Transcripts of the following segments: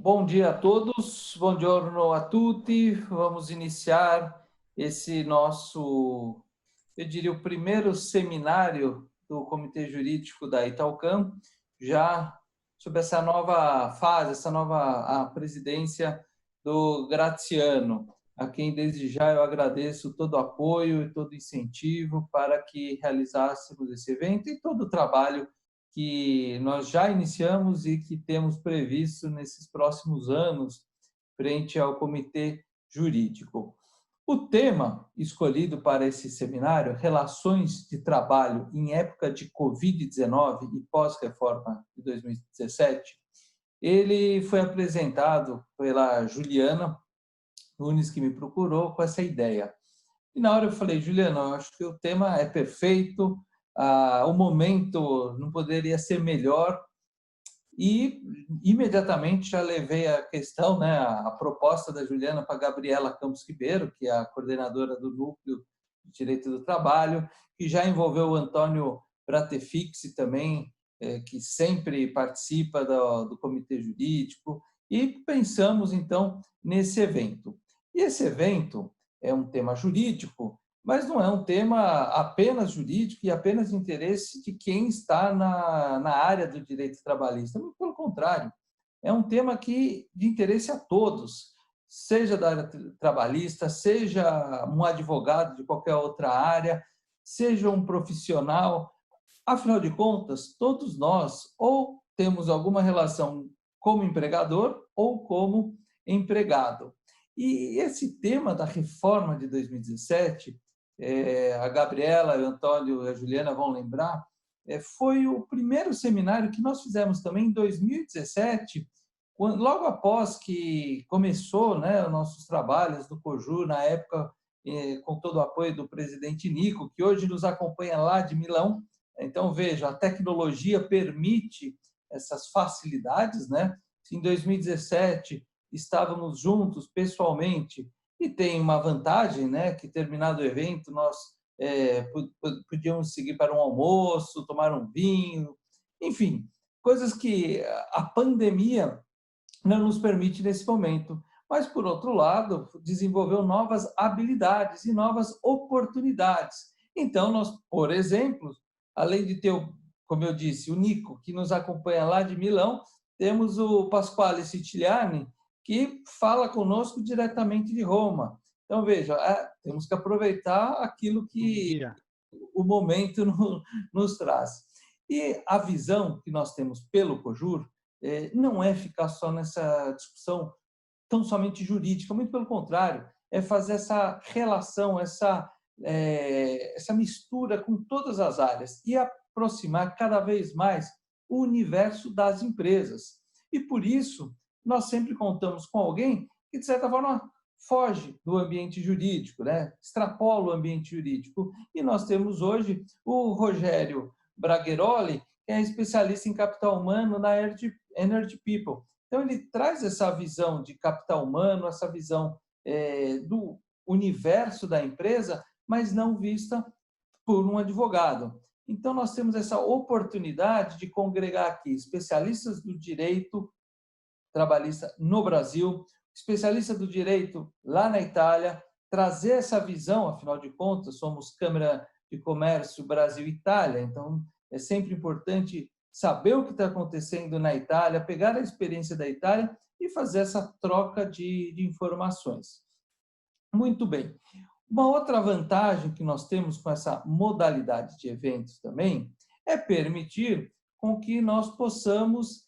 Bom dia a todos, buongiorno a tutti. Vamos iniciar esse nosso, eu diria, o primeiro seminário do Comitê Jurídico da Italcam, já sob essa nova fase, essa nova a presidência do Graziano, a quem desde já eu agradeço todo o apoio e todo o incentivo para que realizássemos esse evento e todo o trabalho que nós já iniciamos e que temos previsto nesses próximos anos frente ao comitê jurídico. O tema escolhido para esse seminário, Relações de Trabalho em época de Covid-19 e pós-reforma de 2017, ele foi apresentado pela Juliana Nunes, que me procurou com essa ideia. E na hora eu falei, Juliana, eu acho que o tema é perfeito, o momento não poderia ser melhor, e imediatamente já levei a questão, né, a proposta da Juliana para a Gabriela Campos Ribeiro, que é a coordenadora do Núcleo de Direito do Trabalho, que já envolveu o Antônio Bratefixi também, que sempre participa do Comitê Jurídico, e pensamos, então, nesse evento. E esse evento é um tema jurídico, mas não é um tema apenas jurídico e apenas de interesse de quem está na área do direito trabalhista. Muito pelo contrário, é um tema de interesse a todos, seja da área trabalhista, seja um advogado de qualquer outra área, seja um profissional. Afinal de contas, todos nós ou temos alguma relação como empregador ou como empregado. E esse tema da reforma de 2017, a Gabriela, o Antônio e a Juliana vão lembrar, foi o primeiro seminário que nós fizemos também em 2017, logo após que começou, né, os nossos trabalhos do COJUR, na época, com todo o apoio do presidente Nico, que hoje nos acompanha lá de Milão. Então, veja, a tecnologia permite essas facilidades, né? Em 2017, estávamos juntos pessoalmente, e tem uma vantagem, né, que terminado o evento nós podíamos seguir para um almoço, tomar um vinho, enfim, coisas que a pandemia não nos permite nesse momento. Mas, por outro lado, desenvolveu novas habilidades e novas oportunidades. Então, nós, por exemplo, além de ter, como eu disse, o Nico, que nos acompanha lá de Milão, temos o Pasquale Siciliani, que fala conosco diretamente de Roma. Então, veja, temos que aproveitar aquilo Bom que dia. o momento nos traz. E a visão que nós temos pelo COJUR não é ficar só nessa discussão tão somente jurídica, muito pelo contrário, é fazer essa relação, essa mistura com todas as áreas e aproximar cada vez mais o universo das empresas. E por isso, nós sempre contamos com alguém que, de certa forma, foge do ambiente jurídico, né? Extrapola o ambiente jurídico. E nós temos hoje o Rogério Bragheroli, que é especialista em capital humano na Energy People. Então, ele traz essa visão de capital humano, essa visão do universo da empresa, mas não vista por um advogado. Então, nós temos essa oportunidade de congregar aqui especialistas do direito trabalhista no Brasil, especialista do direito lá na Itália, trazer essa visão, afinal de contas, somos Câmara de Comércio Brasil-Itália, então é sempre importante saber o que está acontecendo na Itália, pegar a experiência da Itália e fazer essa troca de informações. Muito bem. Uma outra vantagem que nós temos com essa modalidade de eventos também é permitir com que nós possamos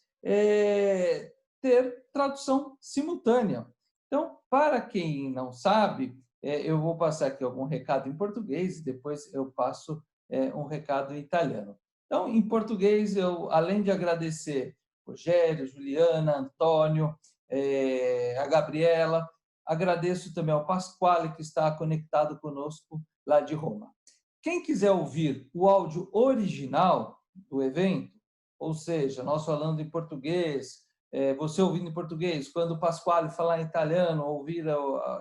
ter tradução simultânea. Então, para quem não sabe, eu vou passar aqui algum recado em português e depois eu passo um recado em italiano. Então, em português, eu, além de agradecer Rogério, Juliana, Antônio, a Gabriela, agradeço também ao Pasquale, que está conectado conosco lá de Roma. Quem quiser ouvir o áudio original do evento, ou seja, nós falando em português, você ouvindo em português, quando o Pasquale falar em italiano, ouvir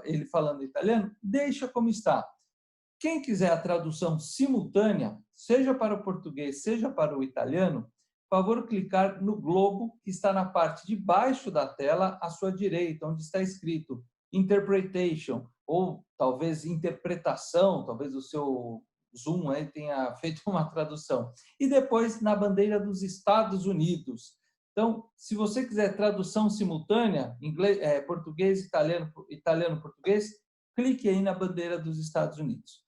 ele falando em italiano, deixa como está. Quem quiser a tradução simultânea, seja para o português, seja para o italiano, favor clicar no globo que está na parte de baixo da tela, à sua direita, onde está escrito Interpretation, ou talvez interpretação, talvez o seu Zoom aí tenha feito uma tradução. E depois na bandeira dos Estados Unidos. Então, se você quiser tradução simultânea, inglês, português, italiano, italiano, português, clique aí na bandeira dos Estados Unidos.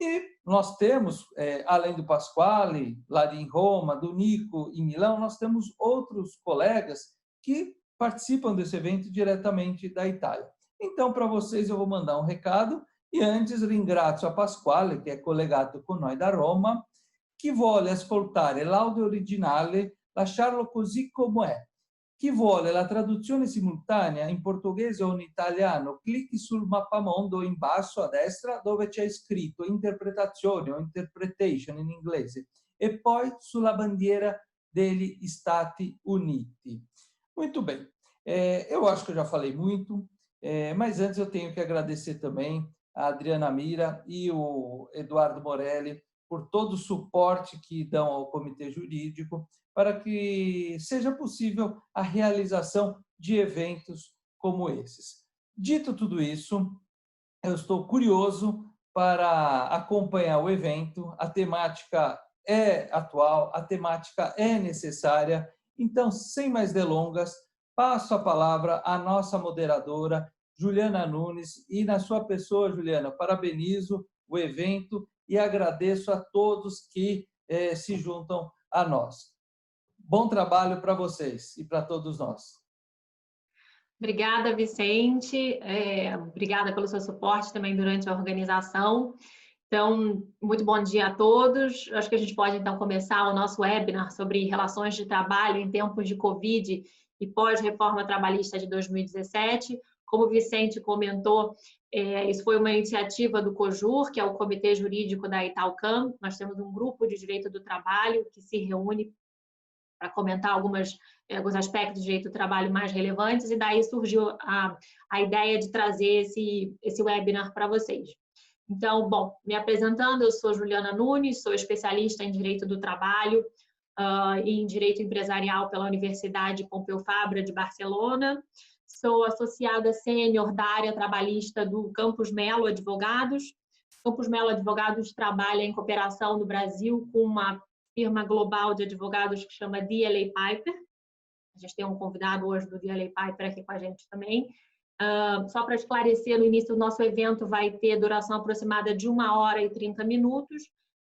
E nós temos, além do Pasquale, lá em Roma, do Nico em Milão, nós temos outros colegas que participam desse evento diretamente da Itália. Então, para vocês, eu vou mandar um recado e antes ringrazio a Pasquale, che è collegato con noi da Roma, chi vuole ascoltare l'audio originale, lasciarlo così come è. Chi vuole la traduzione simultanea in portoghese o in italiano, clicchi sul mappamondo in basso a destra dove c'è scritto interpretazione o interpretation in inglese e poi sulla bandiera degli Stati Uniti. Muito bem. Eu acho que eu já falei muito, mas antes eu tenho que agradecer também a Adriana Mira e o Eduardo Morelli por todo o suporte que dão ao Comitê Jurídico para que seja possível a realização de eventos como esses. Dito tudo isso, eu estou curioso para acompanhar o evento, a temática é atual, a temática é necessária, então, sem mais delongas, passo a palavra à nossa moderadora, Juliana Nunes, e na sua pessoa, Juliana, parabenizo o evento e agradeço a todos que se juntam a nós. Bom trabalho para vocês e para todos nós. Obrigada, Vicente. Obrigada pelo seu suporte também durante a organização. Então, muito bom dia a todos. Acho que a gente pode, então, começar o nosso webinar sobre relações de trabalho em tempos de Covid e pós-reforma trabalhista de 2017. Como o Vicente comentou, isso foi uma iniciativa do COJUR, que é o Comitê Jurídico da Italcam. Nós temos um grupo de direito do trabalho que se reúne para comentar alguns aspectos de direito do trabalho mais relevantes, e daí surgiu a ideia de trazer esse webinar para vocês. Então, bom, me apresentando, eu sou Juliana Nunes, sou especialista em direito do trabalho e em direito empresarial pela Universidade Pompeu Fabra de Barcelona. Sou associada sênior da área trabalhista do Campos Melo Advogados. Campos Melo Advogados trabalha em cooperação no Brasil com uma firma global de advogados que chama DLA Piper. A gente tem um convidado hoje do DLA Piper aqui com a gente também. Só para esclarecer, no início do nosso evento vai ter duração aproximada de 1 hora e 30 minutos,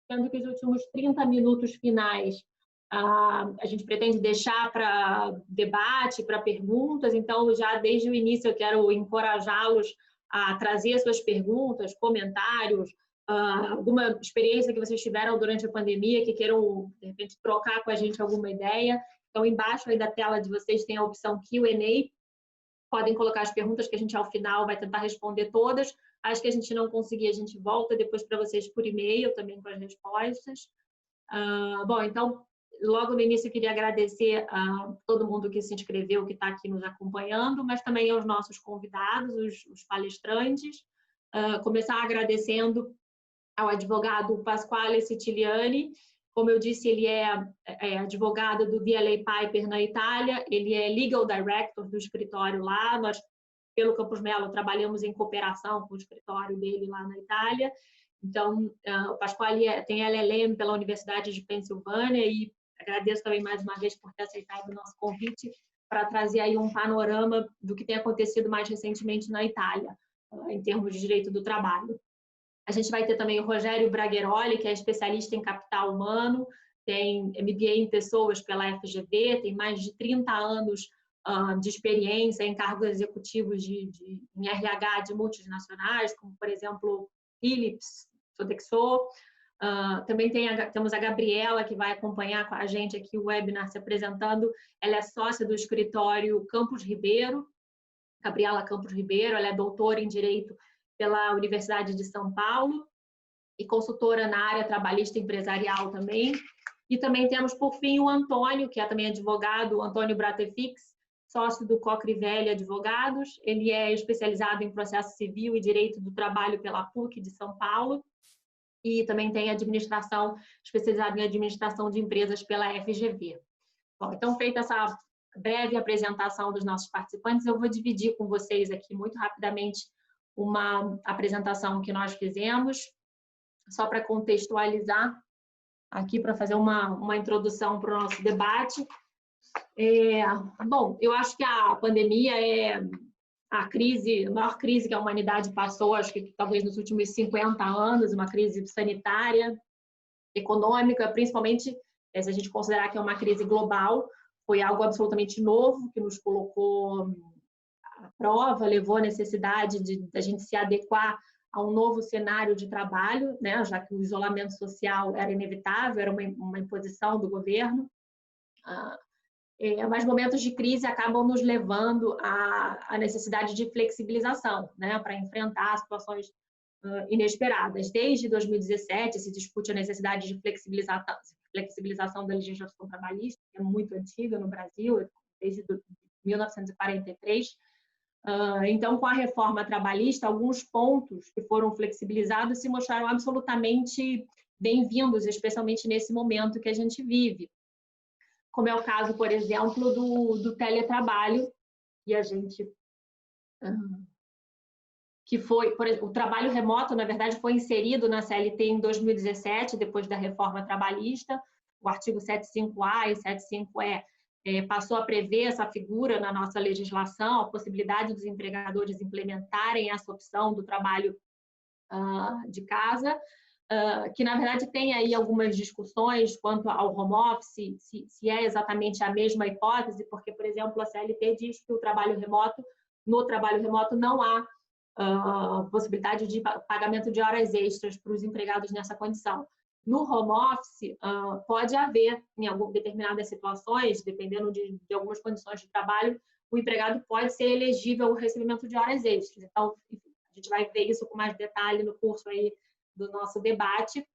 sendo que os últimos 30 minutos finais a gente pretende deixar para debate, para perguntas. Então, já desde o início eu quero encorajá-los a trazer suas perguntas, comentários, alguma experiência que vocês tiveram durante a pandemia, que queiram, de repente, trocar com a gente alguma ideia. Então, embaixo aí da tela de vocês tem a opção Q&A. Podem colocar as perguntas que a gente, ao final, vai tentar responder todas. As que a gente não conseguir, a gente volta depois para vocês por e-mail, também com as respostas. Bom, então, logo no início eu queria agradecer a todo mundo que se inscreveu, que está aqui nos acompanhando, mas também aos nossos convidados, os palestrantes. Começar agradecendo ao advogado Pasquale Siciliani. Como eu disse, ele é advogado do DLA Piper na Itália, ele é Legal Director do escritório lá. Nós, pelo Campos Melo, trabalhamos em cooperação com o escritório dele lá na Itália. Então, o Pasquale tem LLM pela Universidade de Pensilvânia e agradeço também mais uma vez por ter aceitado o nosso convite para trazer aí um panorama do que tem acontecido mais recentemente na Itália, em termos de direito do trabalho. A gente vai ter também o Rogério Bragheroli, que é especialista em capital humano, tem MBA em pessoas pela FGV, tem mais de 30 anos de experiência em cargos executivos em RH de multinacionais, como, por exemplo, Philips, Sodexo. Também temos a Gabriela, que vai acompanhar com a gente aqui o webinar se apresentando. Ela é sócia do escritório Campos Ribeiro, Gabriela Campos Ribeiro. Ela é doutora em Direito pela Universidade de São Paulo e consultora na área trabalhista empresarial também. E também temos, por fim, o Antônio, que é também advogado, Antônio Bratefix, sócio do Cocrivelli Advogados. Ele é especializado em processo civil e direito do trabalho pela PUC de São Paulo e também tem especializado em administração de empresas pela FGV. Bom, então, feita essa breve apresentação dos nossos participantes, eu vou dividir com vocês aqui muito rapidamente uma apresentação que nós fizemos, só para contextualizar aqui, para fazer uma introdução para o nosso debate. Bom, eu acho que a pandemia é a maior crise que a humanidade passou, acho que talvez nos últimos 50 anos, uma crise sanitária, econômica, principalmente se a gente considerar que é uma crise global, foi algo absolutamente novo que nos colocou à prova, levou a necessidade de a gente se adequar a um novo cenário de trabalho, né, já que o isolamento social era inevitável, era uma imposição do governo. Mas momentos de crise acabam nos levando à necessidade de flexibilização, né, para enfrentar situações inesperadas. Desde 2017 se discute a necessidade de flexibilização da legislação trabalhista, que é muito antiga no Brasil, desde 1943. Então, com a reforma trabalhista, alguns pontos que foram flexibilizados se mostraram absolutamente bem-vindos, especialmente nesse momento que a gente vive. Como é o caso, por exemplo, do teletrabalho, e a gente... que foi, por exemplo, o trabalho remoto, na verdade, foi inserido na CLT em 2017, depois da reforma trabalhista. O artigo 75A e 75E passou a prever essa figura na nossa legislação, a possibilidade dos empregadores implementarem essa opção do trabalho de casa, que, na verdade, tem aí algumas discussões quanto ao home office, se é exatamente a mesma hipótese, porque, por exemplo, a CLT diz que no trabalho remoto não há possibilidade de pagamento de horas extras para os empregados nessa condição. No home office, pode haver, em determinadas situações, dependendo de algumas condições de trabalho, o empregado pode ser elegível ao recebimento de horas extras. Então, enfim, a gente vai ver isso com mais detalhe no curso aí do nosso debate.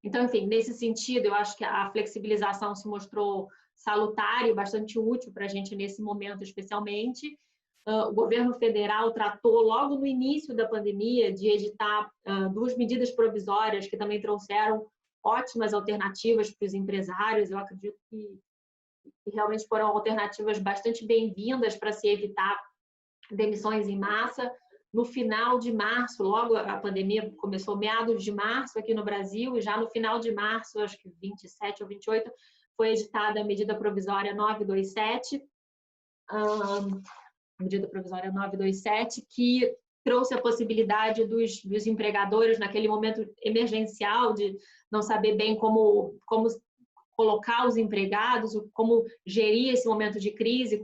Então, enfim, nesse sentido, eu acho que a flexibilização se mostrou salutar e bastante útil para a gente nesse momento, especialmente. O governo federal tratou, logo no início da pandemia, de editar 2 medidas provisórias que também trouxeram ótimas alternativas para os empresários. Eu acredito que realmente foram alternativas bastante bem-vindas para se evitar demissões em massa. No final de março, logo a pandemia começou meados de março aqui no Brasil, e já no final de março, acho que 27 ou 28, foi editada a medida provisória 927, medida provisória 927, que trouxe a possibilidade dos empregadores, naquele momento emergencial, de não saber bem como colocar os empregados, como gerir esse momento de crise,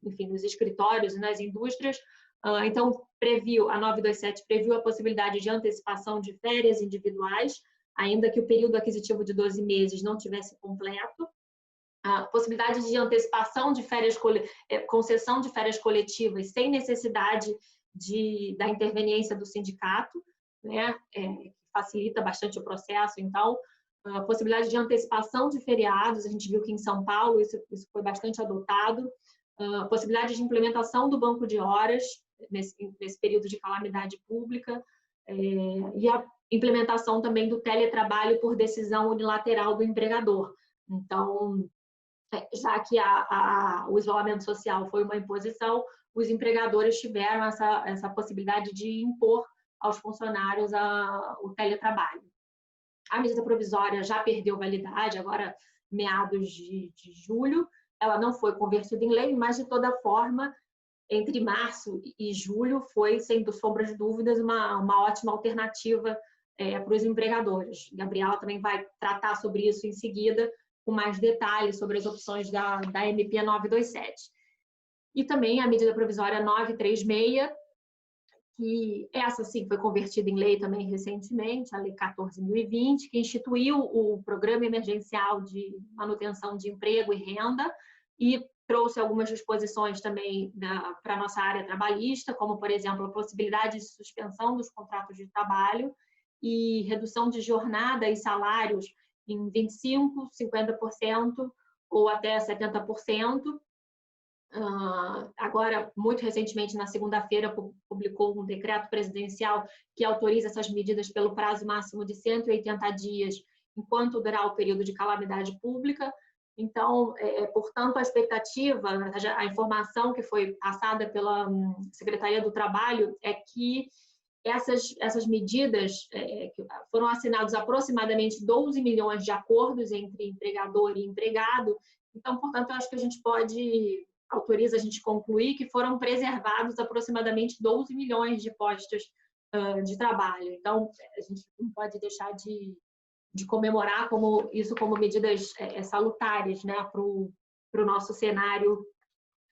enfim, nos escritórios e nas indústrias. Então, a 927 previu a possibilidade de antecipação de férias individuais, ainda que o período aquisitivo de 12 meses não tivesse completo. A possibilidade de antecipação de férias, concessão de férias coletivas sem necessidade da interveniência do sindicato, né, que facilita bastante o processo. Então, a possibilidade de antecipação de feriados, a gente viu que em São Paulo isso foi bastante adotado. A possibilidade de implementação do banco de horas nesse período de calamidade pública, e a implementação também do teletrabalho por decisão unilateral do empregador. Então, já que o isolamento social foi uma imposição, os empregadores tiveram essa possibilidade de impor aos funcionários o teletrabalho. A medida provisória já perdeu validade, agora meados de julho, ela não foi convertida em lei, mas, de toda forma, entre março e julho, foi, sem sombra de dúvidas, uma ótima alternativa para os empregadores. Gabriela também vai tratar sobre isso em seguida, com mais detalhes sobre as opções da MP 927. E também a medida provisória 936, que essa sim foi convertida em lei também recentemente, a Lei 14.020, que instituiu o Programa Emergencial de Manutenção de Emprego e Renda e trouxe algumas disposições também para a nossa área trabalhista, como, por exemplo, a possibilidade de suspensão dos contratos de trabalho e redução de jornada e salários em 25%, 50% ou até 70%. Agora, muito recentemente, na segunda-feira, publicou um decreto presidencial que autoriza essas medidas pelo prazo máximo de 180 dias, enquanto durar o período de calamidade pública. Então, portanto, a expectativa, a informação que foi passada pela Secretaria do Trabalho é que essas medidas, que foram assinados aproximadamente 12 milhões de acordos entre empregador e empregado. Então, portanto, eu acho que a gente autoriza a gente concluir que foram preservados aproximadamente 12 milhões de postos de trabalho. Então, a gente não pode deixar de comemorar isso como medidas salutares, né, para o nosso cenário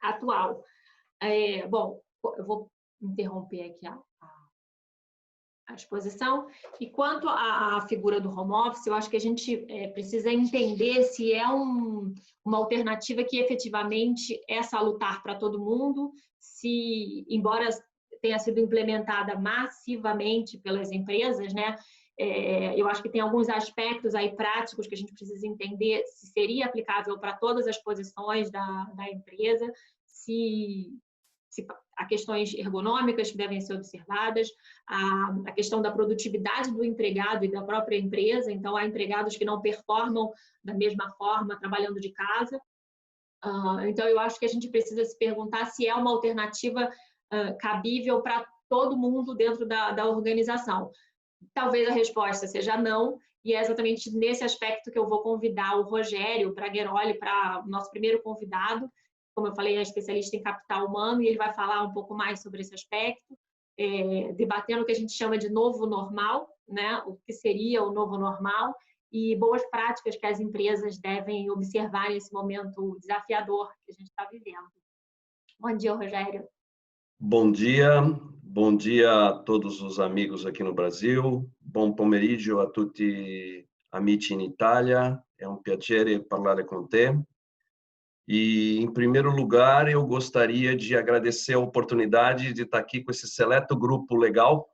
atual. Bom, eu vou interromper aqui a exposição. E quanto à figura do home office, eu acho que a gente precisa entender se é uma alternativa que efetivamente é salutar para todo mundo, se, embora tenha sido implementada massivamente pelas empresas, né, eu acho que tem alguns aspectos aí práticos que a gente precisa entender se seria aplicável para todas as posições da empresa, se há questões ergonômicas que devem ser observadas, a questão da produtividade do empregado e da própria empresa. Então, há empregados que não performam da mesma forma trabalhando de casa. Então, eu acho que a gente precisa se perguntar se é uma alternativa cabível para todo mundo dentro da organização. Talvez a resposta seja não, e é exatamente nesse aspecto que eu vou convidar o Rogério Bragueroli para o nosso primeiro convidado. Como eu falei, é especialista em capital humano, e ele vai falar um pouco mais sobre esse aspecto, debatendo o que a gente chama de novo normal, né? O que seria o novo normal, e boas práticas que as empresas devem observar nesse momento desafiador que a gente está vivendo. Bom dia, Rogério. Bom dia a todos os amigos aqui no Brasil. Buon pomeriggio a tutti amici in Italia. É um piacere parlare com te. E, em primeiro lugar, eu gostaria de agradecer a oportunidade de estar aqui com esse seleto grupo legal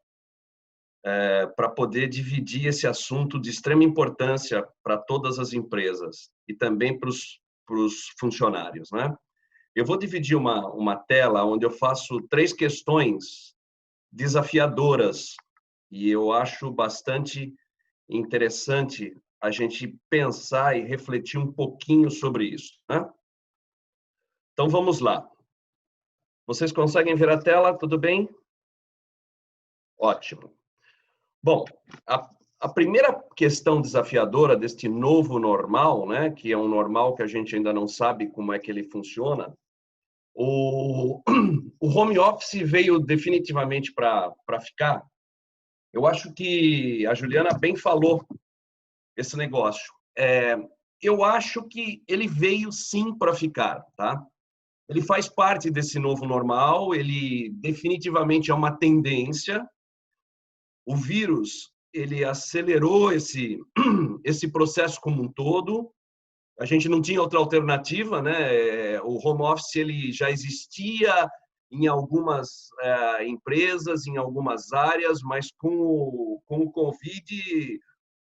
para poder dividir esse assunto de extrema importância para todas as empresas e também para os funcionários, né? Eu vou dividir uma tela onde eu faço 3 questões desafiadoras e eu acho bastante interessante a gente pensar e refletir um pouquinho sobre isso, né? Então, vamos lá. Vocês conseguem ver a tela? Tudo bem? Ótimo. Bom, a primeira questão desafiadora deste novo normal, né, que é um normal que a gente ainda não sabe como é que ele funciona, o home office veio definitivamente para ficar. Eu acho que a Juliana bem falou esse negócio. Eu acho que ele veio sim para ficar, tá? Ele faz parte desse novo normal, ele definitivamente é uma tendência. O vírus, ele acelerou esse processo como um todo. A gente não tinha outra alternativa, né? O home office ele já existia em algumas empresas, em algumas áreas, mas com o Covid,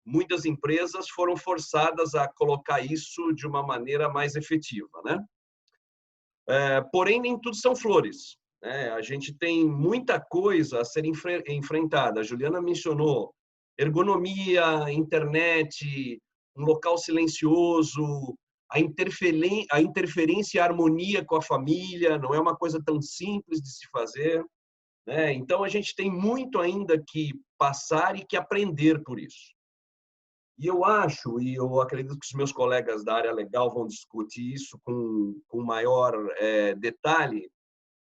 muitas empresas foram forçadas a colocar isso de uma maneira mais efetiva, né? Porém, nem tudo são flores, né? A gente tem muita coisa a ser enfrentada. A Juliana mencionou ergonomia, internet, um local silencioso, a interferência e a harmonia com a família, não é uma coisa tão simples de se fazer, né? Então, a gente tem muito ainda que passar e que aprender por isso. E eu acho, e eu acredito que os meus colegas da área legal vão discutir isso com maior detalhe,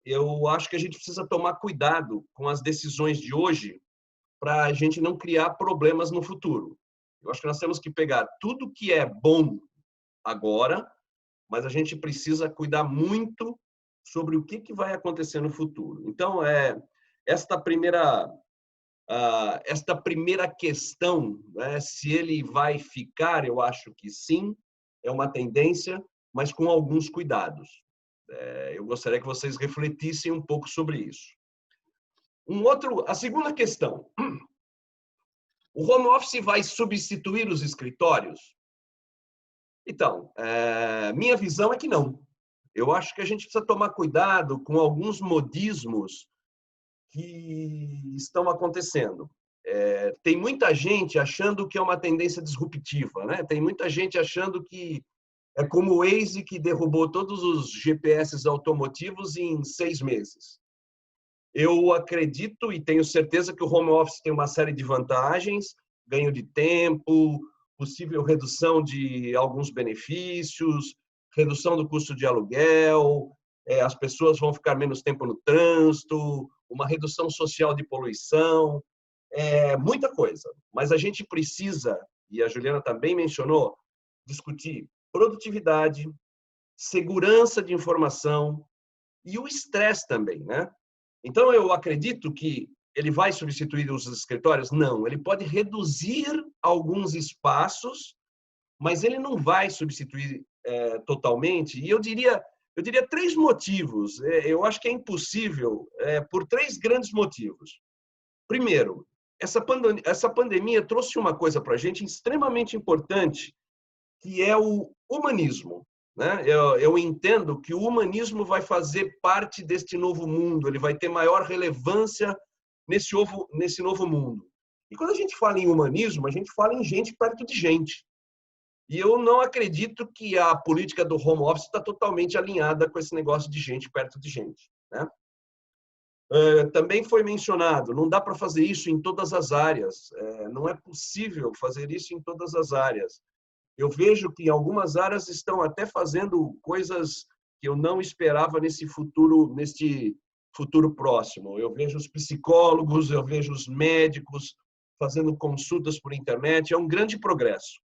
eu acho que a gente precisa tomar cuidado com as decisões de hoje para a gente não criar problemas no futuro. Eu acho que nós temos que pegar tudo que é bom agora, mas a gente precisa cuidar muito sobre o que vai acontecer no futuro. Então, esta primeira questão, né, se ele vai ficar, eu acho que sim, é uma tendência, mas com alguns cuidados. Eu gostaria que vocês refletissem um pouco sobre isso. A segunda questão. O home office vai substituir os escritórios? Então, minha visão é que não. Eu acho que a gente precisa tomar cuidado com alguns modismos que estão acontecendo. Tem muita gente achando que é uma tendência disruptiva, né? Tem muita gente achando que É como o Waze, que derrubou todos os GPS automotivos em 6 meses. Eu acredito e tenho certeza que o home office tem uma série de vantagens, ganho de tempo, possível redução de alguns benefícios, redução do custo de aluguel, as pessoas vão ficar menos tempo no trânsito, uma redução social de poluição, muita coisa. Mas a gente precisa, e a Juliana também mencionou, discutir produtividade, segurança de informação e o estresse também, né? Então, eu acredito que ele vai substituir os escritórios? Não, ele pode reduzir alguns espaços, mas ele não vai substituir totalmente. E eu diria 3 motivos. Eu acho que é impossível, por 3 grandes motivos. Primeiro, essa pandemia trouxe uma coisa para a gente extremamente importante, que é o humanismo. Né? Eu entendo que o humanismo vai fazer parte deste novo mundo, ele vai ter maior relevância nesse novo mundo. E quando a gente fala em humanismo, a gente fala em gente perto de gente. E eu não acredito que a política do home office está totalmente alinhada com esse negócio de gente perto de gente. Né? Também foi mencionado, não dá para fazer isso em todas as áreas, não é possível fazer isso em todas as áreas. Eu vejo que algumas áreas estão até fazendo coisas que eu não esperava neste futuro próximo. Eu vejo os psicólogos, eu vejo os médicos fazendo consultas por internet. É um grande progresso,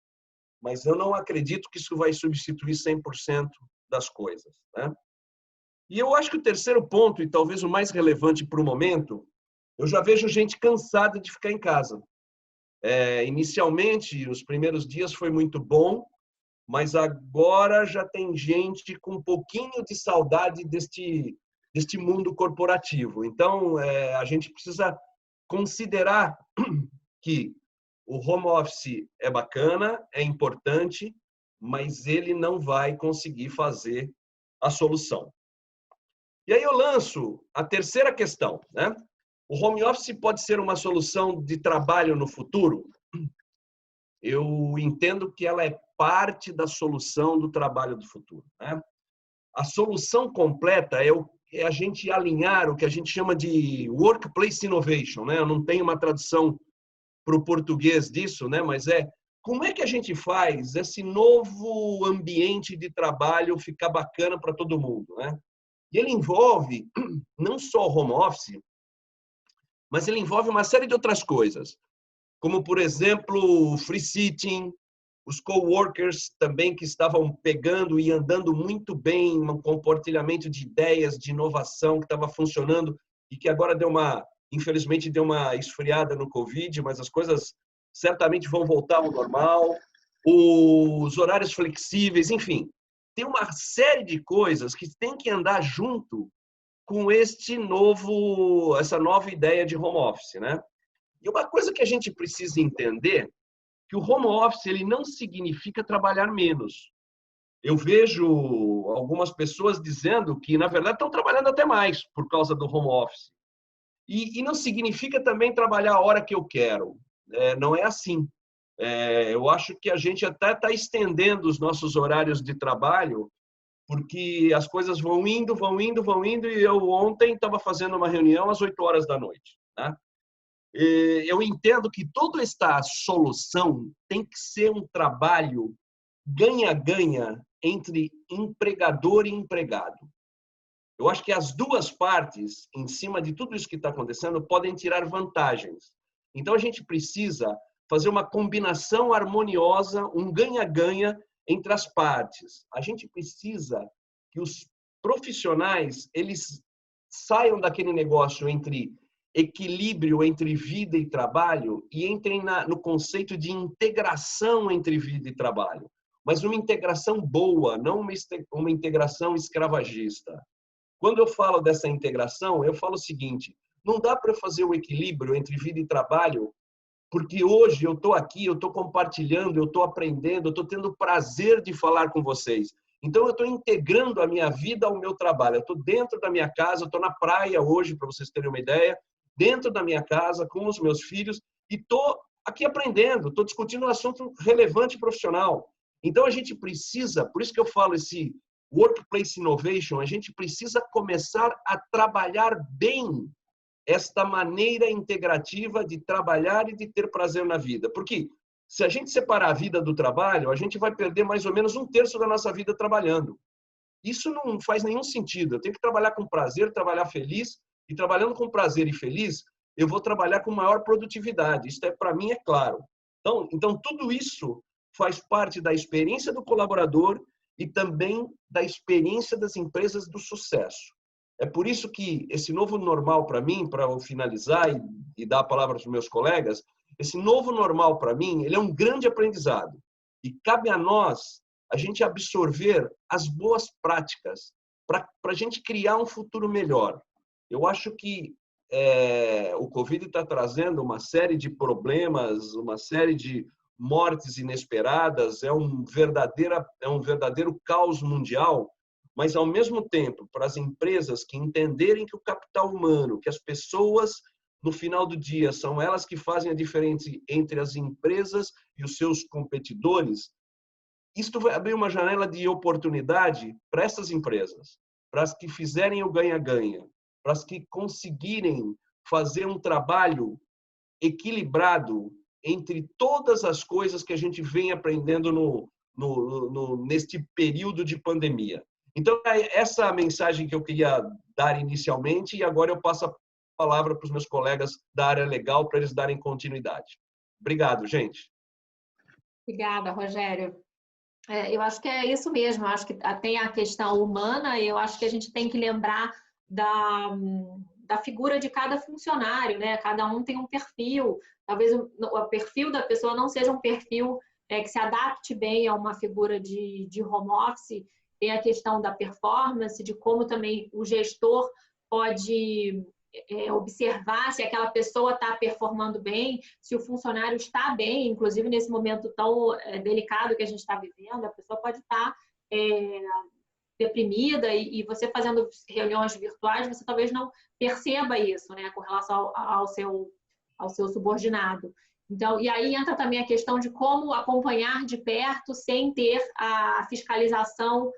mas eu não acredito que isso vai substituir 100% das coisas. Né? E eu acho que o terceiro ponto, e talvez o mais relevante para o momento, eu já vejo gente cansada de ficar em casa. Inicialmente, os primeiros dias foi muito bom, mas agora já tem gente com um pouquinho de saudade deste mundo corporativo. Então, a gente precisa considerar que o home office é bacana, é importante, mas ele não vai conseguir fazer a solução. E aí eu lanço a terceira questão, né? O home office pode ser uma solução de trabalho no futuro? Eu entendo que ela é parte da solução do trabalho do futuro. Né? A solução completa é a gente alinhar o que a gente chama de workplace innovation. Né? Eu não tenho uma tradução para o português disso, né? Mas como é que a gente faz esse novo ambiente de trabalho ficar bacana para todo mundo? Né? E ele envolve não só o home office, mas ele envolve uma série de outras coisas, como, por exemplo, o free sitting, os coworkers também que estavam pegando e andando muito bem, um compartilhamento de ideias, de inovação que estava funcionando e que agora infelizmente deu uma esfriada no Covid, mas as coisas certamente vão voltar ao normal. Os horários flexíveis, enfim, tem uma série de coisas que tem que andar junto com essa nova ideia de home office, né? E uma coisa que a gente precisa entender, que o home office ele não significa trabalhar menos. Eu vejo algumas pessoas dizendo que, na verdade, estão trabalhando até mais por causa do home office. E não significa também trabalhar a hora que eu quero. Não é assim. Eu acho que a gente até está estendendo os nossos horários de trabalho, porque as coisas vão indo, e eu ontem estava fazendo uma reunião às 8 horas da noite. Né? Eu entendo que toda esta solução tem que ser um trabalho ganha-ganha entre empregador e empregado. Eu acho que as duas partes, em cima de tudo isso que está acontecendo, podem tirar vantagens. Então, a gente precisa fazer uma combinação harmoniosa, um ganha-ganha entre as partes. A gente precisa que os profissionais eles saiam daquele negócio entre equilíbrio entre vida e trabalho e entrem no conceito de integração entre vida e trabalho, mas uma integração boa, não uma integração escravagista. Quando eu falo dessa integração, eu falo o seguinte: não dá para fazer o equilíbrio entre vida e trabalho, porque hoje eu estou aqui, eu estou compartilhando, eu estou aprendendo, eu estou tendo o prazer de falar com vocês. Então, eu estou integrando a minha vida ao meu trabalho. Eu estou dentro da minha casa, eu estou na praia hoje, para vocês terem uma ideia, dentro da minha casa, com os meus filhos, e estou aqui aprendendo, estou discutindo um assunto relevante e profissional. Então, a gente precisa, por isso que eu falo esse Workplace Innovation, a gente precisa começar a trabalhar bem esta maneira integrativa de trabalhar e de ter prazer na vida. Porque se a gente separar a vida do trabalho, a gente vai perder mais ou menos 1/3 da nossa vida trabalhando. Isso não faz nenhum sentido. Eu tenho que trabalhar com prazer, trabalhar feliz, e trabalhando com prazer e feliz, eu vou trabalhar com maior produtividade. Isso, para mim, é claro. Então, tudo isso faz parte da experiência do colaborador e também da experiência das empresas do sucesso. É por isso que esse novo normal para mim, para eu finalizar e dar a palavra para os meus colegas, esse novo normal para mim, ele é um grande aprendizado. E cabe a nós a gente absorver as boas práticas para a gente criar um futuro melhor. Eu acho que o Covid está trazendo uma série de problemas, uma série de mortes inesperadas, é um verdadeiro caos mundial, mas, ao mesmo tempo, para as empresas que entenderem que o capital humano, que as pessoas, no final do dia, são elas que fazem a diferença entre as empresas e os seus competidores, isto vai abrir uma janela de oportunidade para essas empresas, para as que fizerem o ganha-ganha, para as que conseguirem fazer um trabalho equilibrado entre todas as coisas que a gente vem aprendendo neste período de pandemia. Então, é essa mensagem que eu queria dar inicialmente, e agora eu passo a palavra para os meus colegas da área legal para eles darem continuidade. Obrigado, gente. Obrigada, Rogério. Eu acho que é isso mesmo, eu acho que tem a questão humana, e eu acho que a gente tem que lembrar da figura de cada funcionário, né? Cada um tem um perfil, talvez o perfil da pessoa não seja um perfil que se adapte bem a uma figura de home office. Tem a questão da performance, de como também o gestor pode observar se aquela pessoa está performando bem, se o funcionário está bem, inclusive nesse momento tão delicado que a gente está vivendo, a pessoa pode estar deprimida, e você fazendo reuniões virtuais, você talvez não perceba isso, né, com relação ao seu subordinado. Então, e aí entra também a questão de como acompanhar de perto sem ter a fiscalização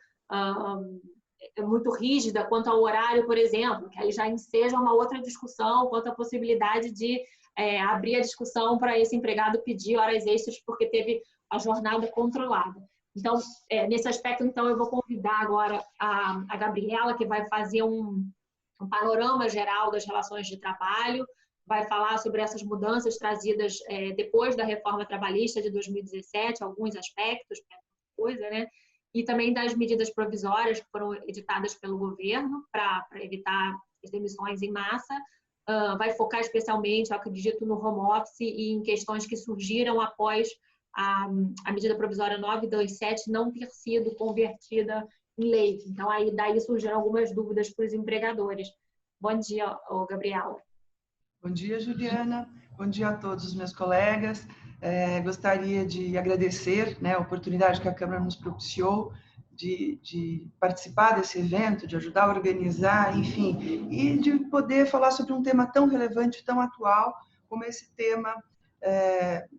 muito rígida quanto ao horário, por exemplo, que aí já enseja uma outra discussão quanto à possibilidade de abrir a discussão para esse empregado pedir horas extras porque teve a jornada controlada. Então, nesse aspecto, então, eu vou convidar agora a Gabriela, que vai fazer um panorama geral das relações de trabalho, vai falar sobre essas mudanças trazidas depois da reforma trabalhista de 2017, alguns aspectos, coisa, né? E também das medidas provisórias que foram editadas pelo governo para evitar as demissões em massa. Vai focar especialmente, eu acredito, no home office e em questões que surgiram após a medida provisória 927 não ter sido convertida em lei. Então, daí surgiram algumas dúvidas para os empregadores. Bom dia, Gabriela. Bom dia, Juliana. Bom dia a todos os meus colegas. Gostaria de agradecer, né, a oportunidade que a Câmara nos propiciou de participar desse evento, de ajudar a organizar, enfim, e de poder falar sobre um tema tão relevante, tão atual, como esse tema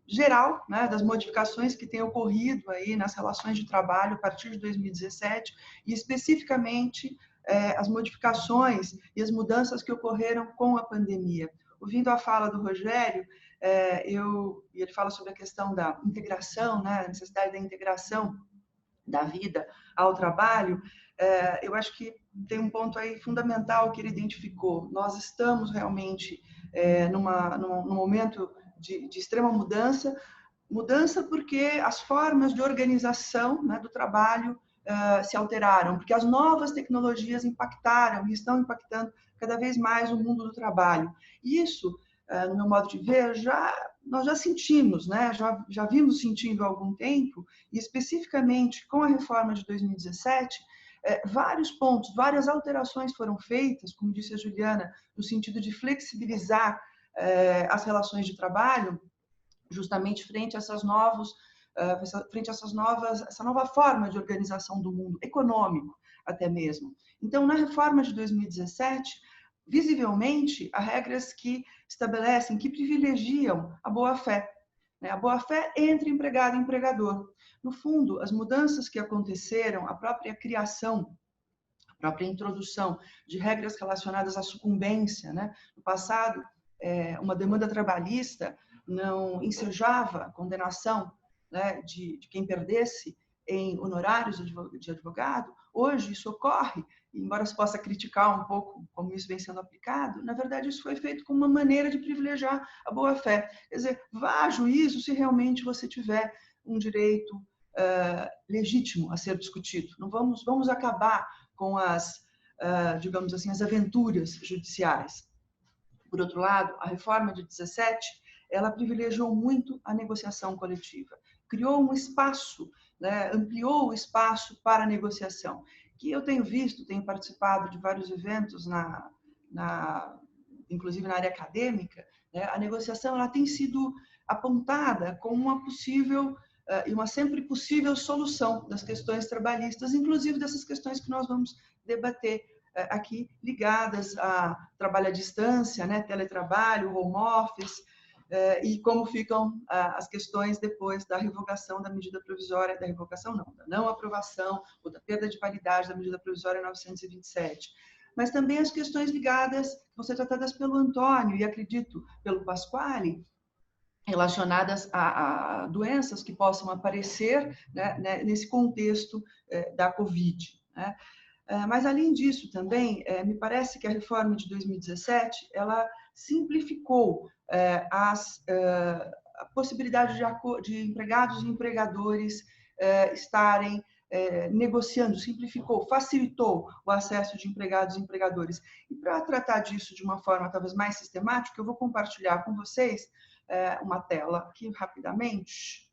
geral, né, das modificações que têm ocorrido aí nas relações de trabalho a partir de 2017, e especificamente as modificações e as mudanças que ocorreram com a pandemia. Ouvindo a fala do Rogério, ele fala sobre a questão da integração, né, a necessidade da integração da vida ao trabalho. Eu acho que tem um ponto aí fundamental que ele identificou. Nós estamos realmente num momento de extrema mudança porque as formas de organização, né, do trabalho se alteraram, porque as novas tecnologias impactaram e estão impactando cada vez mais o mundo do trabalho. Isso, no meu modo de ver, nós já sentimos, né? já vimos sentindo há algum tempo, e especificamente com a reforma de 2017, vários pontos, várias alterações foram feitas, como disse a Juliana, no sentido de flexibilizar as relações de trabalho, justamente frente a essa nova forma de organização do mundo, econômico até mesmo. Então, na reforma de 2017, visivelmente, há regras que estabelecem, que privilegiam a boa-fé. né? A boa-fé entre empregado e empregador. No fundo, as mudanças que aconteceram, a própria criação, a própria introdução de regras relacionadas à sucumbência, né? No passado, uma demanda trabalhista não ensejava a condenação, né, de quem perdesse em honorários de advogado. Hoje isso ocorre, embora se possa criticar um pouco como isso vem sendo aplicado, na verdade isso foi feito como uma maneira de privilegiar a boa-fé. Quer dizer, vá a juízo se realmente você tiver um direito legítimo a ser discutido. Não vamos acabar com as, digamos assim, as aventuras judiciais. Por outro lado, a reforma de 17, ela privilegiou muito a negociação coletiva. Criou um espaço, né, ampliou o espaço para a negociação. Que eu tenho visto, tenho participado de vários eventos, inclusive na área acadêmica, né, a negociação ela tem sido apontada como uma possível e uma sempre possível solução das questões trabalhistas, inclusive dessas questões que nós vamos debater aqui, ligadas a trabalho à distância, né, teletrabalho, home office, e como ficam as questões depois da revogação da medida provisória, da revogação não, da não aprovação ou da perda de validade da medida provisória 927. Mas também as questões ligadas, que vão ser tratadas pelo Antônio e, acredito, pelo Pasquale, relacionadas a doenças que possam aparecer, né, nesse contexto da Covid, né? Mas, além disso, também, me parece que a reforma de 2017, ela simplificou a possibilidade de empregados e empregadores estarem negociando, simplificou, facilitou o acesso de empregados e empregadores. E, para tratar disso de uma forma talvez mais sistemática, eu vou compartilhar com vocês uma tela aqui rapidamente.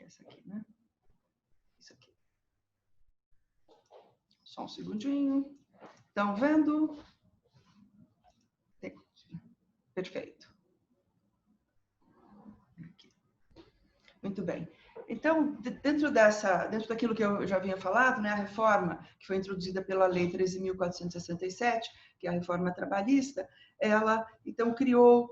Essa aqui, né? Isso aqui. Só um segundinho. Estão vendo? Perfeito. Aqui. Muito bem. Então, dentro daquilo que eu já havia falado, né, a reforma que foi introduzida pela Lei 13.467, que é a reforma trabalhista, ela, então,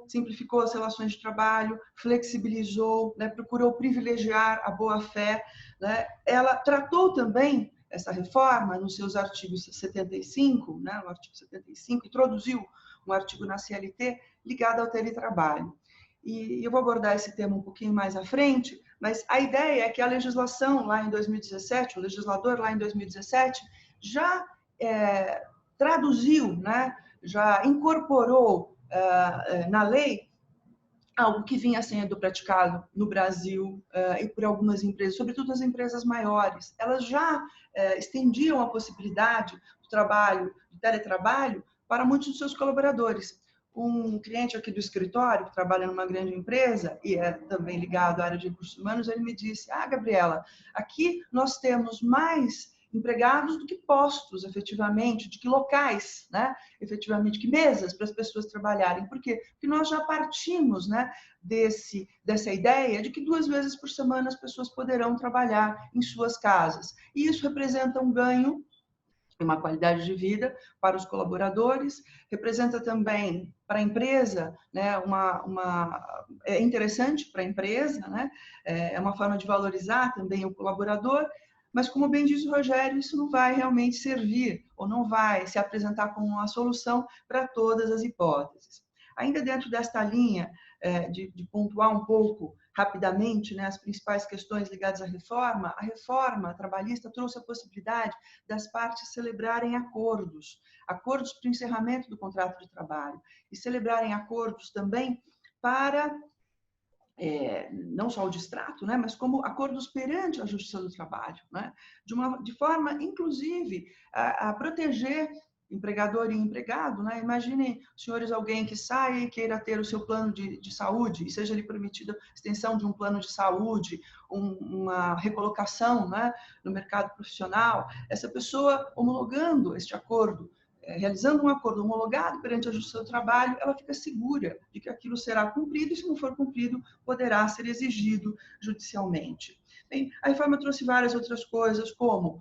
simplificou as relações de trabalho, flexibilizou, né, procurou privilegiar a boa-fé, né, ela tratou também, essa reforma, nos seus artigos 75, né, o artigo 75, introduziu um artigo na CLT ligado ao teletrabalho. E eu vou abordar esse tema um pouquinho mais à frente, mas a ideia é que a legislação lá em 2017, o legislador lá em 2017, já traduziu, né, já incorporou na lei algo que vinha sendo praticado no Brasil e por algumas empresas, sobretudo as empresas maiores. Elas já estendiam a possibilidade do trabalho, do teletrabalho, para muitos dos seus colaboradores. Um cliente aqui do escritório, que trabalha numa grande empresa e é também ligado à área de recursos humanos, ele me disse: Gabriela, aqui nós temos mais empregados do que postos, efetivamente, de que locais, né, efetivamente, que mesas para as pessoas trabalharem. Por quê? Porque nós já partimos, né, dessa ideia de que 2 vezes por semana as pessoas poderão trabalhar em suas casas. E isso representa um ganho, uma qualidade de vida para os colaboradores, representa também para a empresa, né, é interessante para a empresa, né, é uma forma de valorizar também o colaborador, mas, como bem diz o Rogério, isso não vai realmente servir, ou não vai se apresentar como uma solução para todas as hipóteses. Ainda dentro desta linha de pontuar um pouco rapidamente, né, as principais questões ligadas à reforma, a reforma trabalhista trouxe a possibilidade das partes celebrarem acordos para o encerramento do contrato de trabalho, e celebrarem acordos também para não só o distrato, né, mas como acordos perante a Justiça do Trabalho, né, de forma, inclusive, a proteger empregador e empregado, né? Imaginem, senhores, alguém que sai e queira ter o seu plano de saúde, e seja lhe permitida a extensão de um plano de saúde, uma recolocação, né, no mercado profissional, essa pessoa homologando este acordo, realizando um acordo homologado perante a Justiça do Trabalho, ela fica segura de que aquilo será cumprido, e se não for cumprido, poderá ser exigido judicialmente. Bem, a reforma trouxe várias outras coisas, como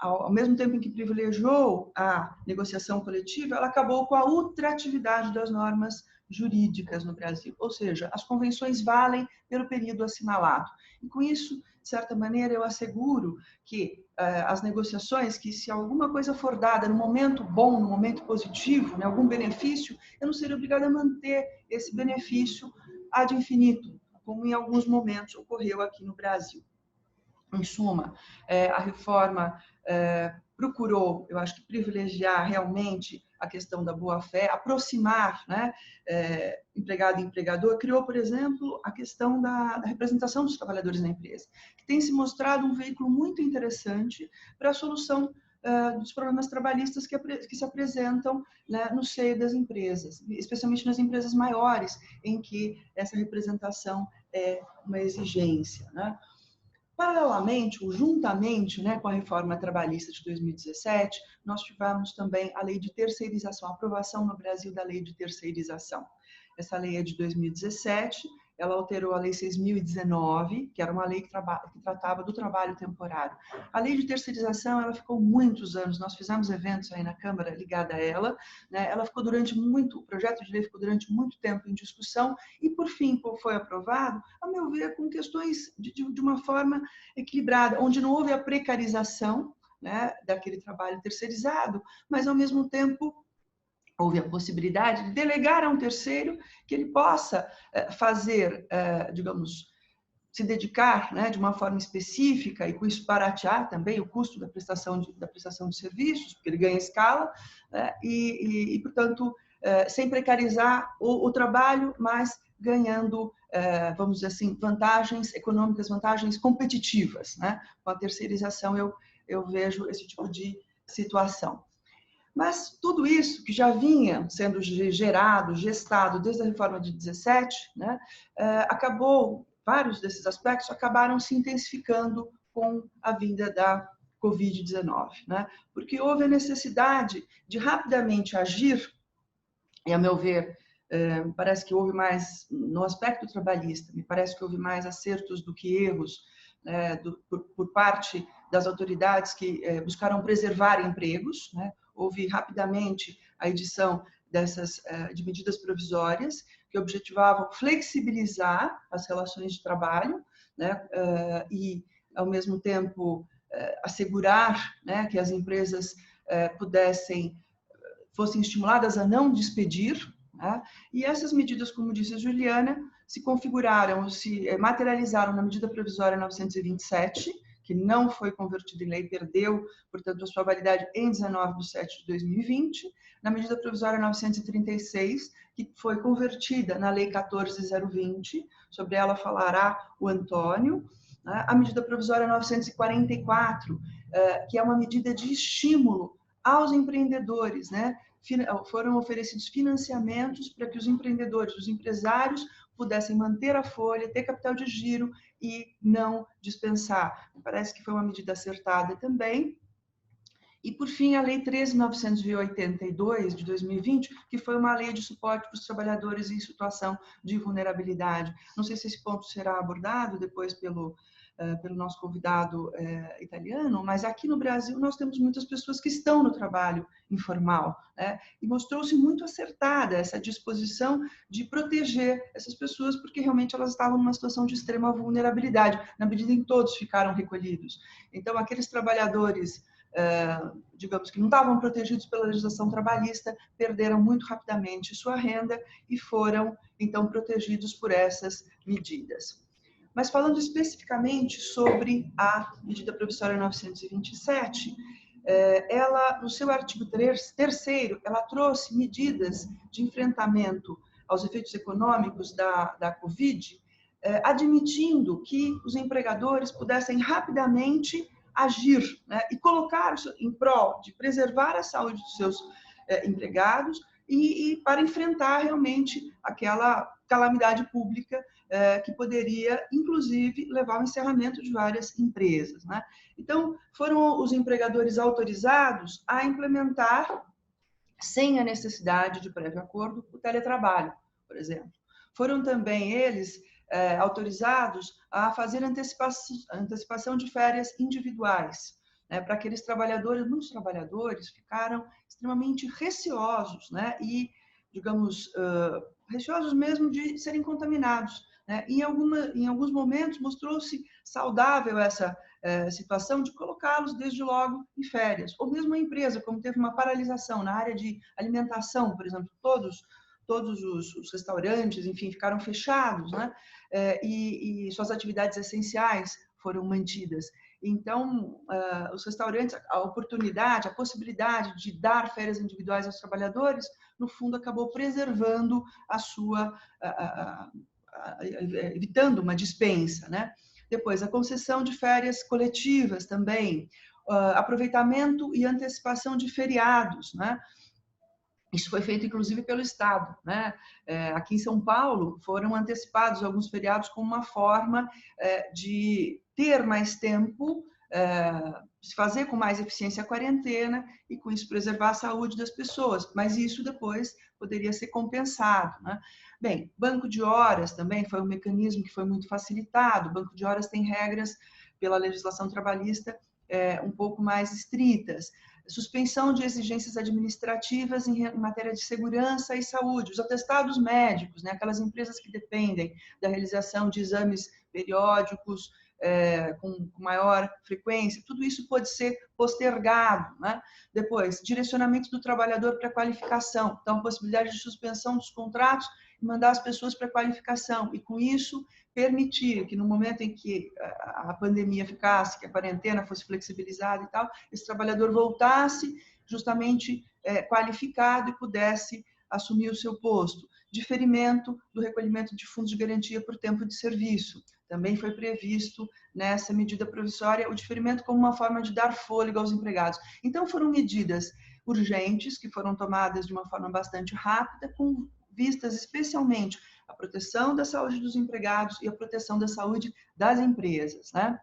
ao mesmo tempo em que privilegiou a negociação coletiva, ela acabou com a ultratividade das normas jurídicas no Brasil, ou seja, as convenções valem pelo período assinalado. E com isso, de certa maneira, eu asseguro que as negociações, que se alguma coisa for dada no momento bom, no momento positivo, né, algum benefício, eu não serei obrigada a manter esse benefício ad infinitum, como em alguns momentos ocorreu aqui no Brasil. Em suma, a reforma procurou, eu acho que privilegiar realmente a questão da boa-fé, aproximar, né, empregado e empregador, criou, por exemplo, a questão da representação dos trabalhadores na empresa, que tem se mostrado um veículo muito interessante para a solução dos problemas trabalhistas que se apresentam, né, no seio das empresas, especialmente nas empresas maiores, em que essa representação é uma exigência, né? Paralelamente, ou juntamente, né, com a reforma trabalhista de 2017, nós tivemos também a lei de terceirização, a aprovação no Brasil da lei de terceirização. Essa lei é de 2017, ela alterou a lei 6.019, que era uma lei que tratava do trabalho temporário. A lei de terceirização, ela ficou muitos anos, nós fizemos eventos aí na Câmara ligada a ela, né, ela ficou o projeto de lei ficou durante muito tempo em discussão e, por fim, foi aprovado, a meu ver, com questões de uma forma equilibrada, onde não houve a precarização, né, daquele trabalho terceirizado, mas, ao mesmo tempo, houve a possibilidade de delegar a um terceiro que ele possa fazer, digamos, se dedicar, né, de uma forma específica e com isso baratear também o custo da prestação de serviços, porque ele ganha escala, né, portanto, sem precarizar o trabalho, mas ganhando, vamos dizer assim, vantagens econômicas, vantagens competitivas, né? Com a terceirização eu vejo esse tipo de situação. Mas tudo isso que já vinha sendo gerado, gestado desde a reforma de 17, né, vários desses aspectos acabaram se intensificando com a vinda da Covid-19, né? Porque houve a necessidade de rapidamente agir, e, a meu ver, parece que houve mais, no aspecto trabalhista, me parece que houve mais acertos do que erros, por parte das autoridades que buscaram preservar empregos, né? Houve rapidamente a edição de medidas provisórias que objetivavam flexibilizar as relações de trabalho, né? E, ao mesmo tempo, assegurar, né, que as empresas fossem estimuladas a não despedir, né? E essas medidas, como disse a Juliana, se materializaram na medida provisória 927, que não foi convertida em lei, perdeu, portanto, a sua validade em 19/7/2020, na medida provisória 936, que foi convertida na lei 14.020, sobre ela falará o Antônio, né? A medida provisória 944, que é uma medida de estímulo aos empreendedores, né? Foram oferecidos financiamentos para que os empreendedores, os empresários, pudessem manter a folha, ter capital de giro e não dispensar. Parece que foi uma medida acertada também. E, por fim, a Lei 13.982, de 2020, que foi uma lei de suporte para os trabalhadores em situação de vulnerabilidade. Não sei se esse ponto será abordado depois pelo nosso convidado italiano, mas aqui no Brasil nós temos muitas pessoas que estão no trabalho informal, né? E mostrou-se muito acertada essa disposição de proteger essas pessoas, porque realmente elas estavam numa situação de extrema vulnerabilidade, na medida em que todos ficaram recolhidos. Então, aqueles trabalhadores, digamos, que não estavam protegidos pela legislação trabalhista, perderam muito rapidamente sua renda e foram, então, protegidos por essas medidas. Mas, falando especificamente sobre a medida provisória 927, ela, no seu artigo 3º, ela trouxe medidas de enfrentamento aos efeitos econômicos da Covid, admitindo que os empregadores pudessem rapidamente agir, né, e colocar em prol de preservar a saúde dos seus empregados e para enfrentar realmente aquela calamidade pública que poderia, inclusive, levar ao encerramento de várias empresas, né? Então, foram os empregadores autorizados a implementar, sem a necessidade de prévio acordo, o teletrabalho, por exemplo. Foram também eles autorizados a fazer antecipação de férias individuais, né, para aqueles trabalhadores, muitos trabalhadores ficaram extremamente receosos, né, e, digamos, receosos mesmo de serem contaminados, né? Em alguns momentos mostrou-se saudável essa situação de colocá-los desde logo em férias, ou mesmo a empresa, como teve uma paralisação na área de alimentação, por exemplo, todos os restaurantes, enfim, ficaram fechados, né? E suas atividades essenciais foram mantidas. Então, os restaurantes, a oportunidade, a possibilidade de dar férias individuais aos trabalhadores, no fundo, acabou preservando a sua, evitando uma dispensa, né? Depois, a concessão de férias coletivas também, aproveitamento e antecipação de feriados, né? Isso foi feito, inclusive, pelo Estado, né? Aqui em São Paulo, foram antecipados alguns feriados como uma forma de ter mais tempo, se fazer com mais eficiência a quarentena e, com isso, preservar a saúde das pessoas. Mas isso depois poderia ser compensado, né? Bem, banco de horas também foi um mecanismo que foi muito facilitado. O banco de horas tem regras pela legislação trabalhista um pouco mais estritas. Suspensão de exigências administrativas em matéria de segurança e saúde, os atestados médicos, né, aquelas empresas que dependem da realização de exames periódicos com maior frequência, tudo isso pode ser postergado, né? Depois, direcionamento do trabalhador para qualificação, então a possibilidade de suspensão dos contratos e mandar as pessoas para qualificação, e com isso permitir que no momento em que a pandemia ficasse, que a quarentena fosse flexibilizada e tal, esse trabalhador voltasse justamente qualificado e pudesse assumir o seu posto. Diferimento do recolhimento de fundos de garantia por tempo de serviço. Também foi previsto nessa medida provisória o diferimento como uma forma de dar fôlego aos empregados. Então, foram medidas urgentes que foram tomadas de uma forma bastante rápida, com vistas especialmente à proteção da saúde dos empregados e à proteção da saúde das empresas, né?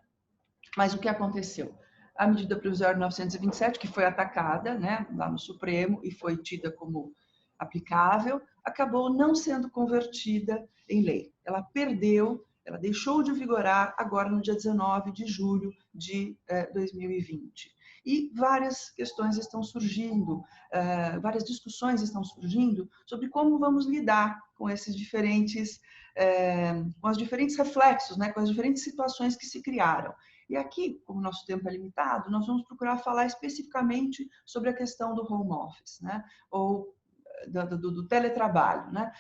Mas o que aconteceu? A medida provisória 927, que foi atacada, né, lá no Supremo e foi tida como aplicável, acabou não sendo convertida em lei. Ela perdeu, ela deixou de vigorar agora no dia 19 de julho de 2020. E várias questões estão surgindo, várias discussões estão surgindo sobre como vamos lidar com esses diferentes, com os diferentes reflexos, né, com as diferentes situações que se criaram. E aqui, como o nosso tempo é limitado, nós vamos procurar falar especificamente sobre a questão do home office, né, ou do teletrabalho, né?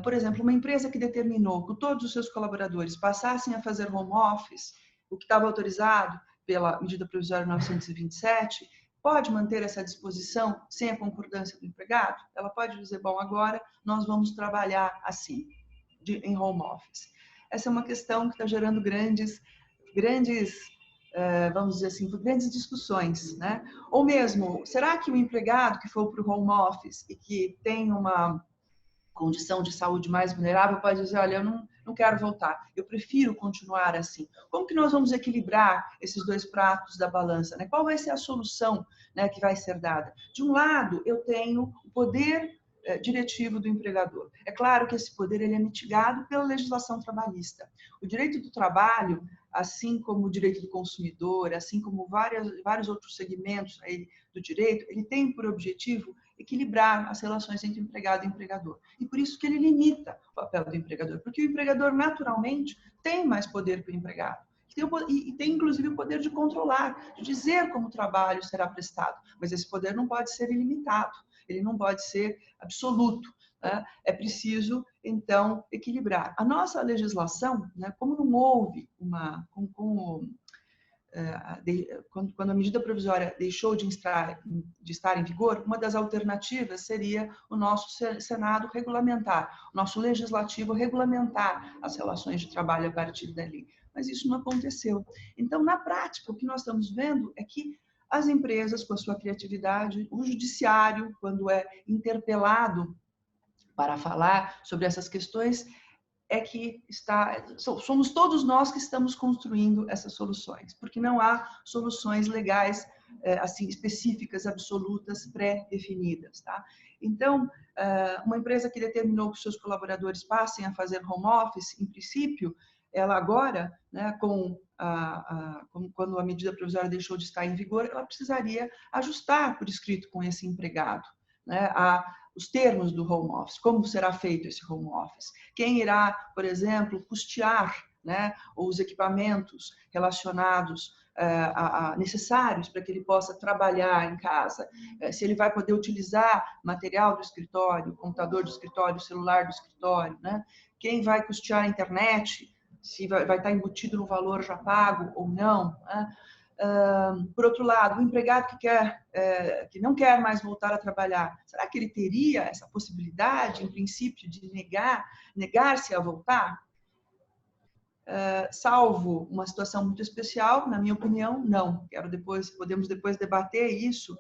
Por exemplo, uma empresa que determinou que todos os seus colaboradores passassem a fazer home office, o que estava autorizado pela medida provisória 927, pode manter essa disposição sem a concordância do empregado? Ela pode dizer, bom, agora nós vamos trabalhar assim, em home office. Essa é uma questão que está gerando grandes, vamos dizer assim, grandes discussões, né? Ou mesmo, será que o empregado que for para o home office e que tem uma condição de saúde mais vulnerável pode dizer, olha, eu não quero voltar, eu prefiro continuar assim. Como que nós vamos equilibrar esses dois pratos da balança, né? Qual vai ser a solução, né, que vai ser dada? De um lado, eu tenho o poder diretivo do empregador. É claro que esse poder ele é mitigado pela legislação trabalhista. O direito do trabalho, assim como o direito do consumidor, assim como vários outros segmentos aí do direito, ele tem por objetivo equilibrar as relações entre empregado e empregador. E por isso que ele limita o papel do empregador, porque o empregador, naturalmente, tem mais poder que o empregado. E tem, inclusive, o poder de controlar, de dizer como o trabalho será prestado. Mas esse poder não pode ser ilimitado, ele não pode ser absoluto. Né? É preciso, então, equilibrar. A nossa legislação, né, como não houve quando a medida provisória deixou de estar em vigor, uma das alternativas seria o nosso Senado regulamentar, o nosso legislativo regulamentar as relações de trabalho a partir dali. Mas isso não aconteceu. Então, na prática, o que nós estamos vendo é que as empresas, com a sua criatividade, o judiciário, quando é interpelado para falar sobre essas questões, é que somos todos nós que estamos construindo essas soluções, porque não há soluções legais assim específicas, absolutas, pré-definidas, tá? Então, uma empresa que determinou que os seus colaboradores passem a fazer home office, em princípio, ela agora, né, quando a medida provisória deixou de estar em vigor, ela precisaria ajustar por escrito com esse empregado, né, os termos do home office, como será feito esse home office, quem irá, por exemplo, custear, né, os equipamentos relacionados necessários para que ele possa trabalhar em casa, se ele vai poder utilizar material do escritório, computador do escritório, celular do escritório, né? Quem vai custear a internet, se vai estar embutido no valor já pago ou não, né? Por outro lado, o empregado que não quer mais voltar a trabalhar, será que ele teria essa possibilidade, em princípio, de negar-se a voltar? Salvo uma situação muito especial, na minha opinião, não. Podemos depois debater isso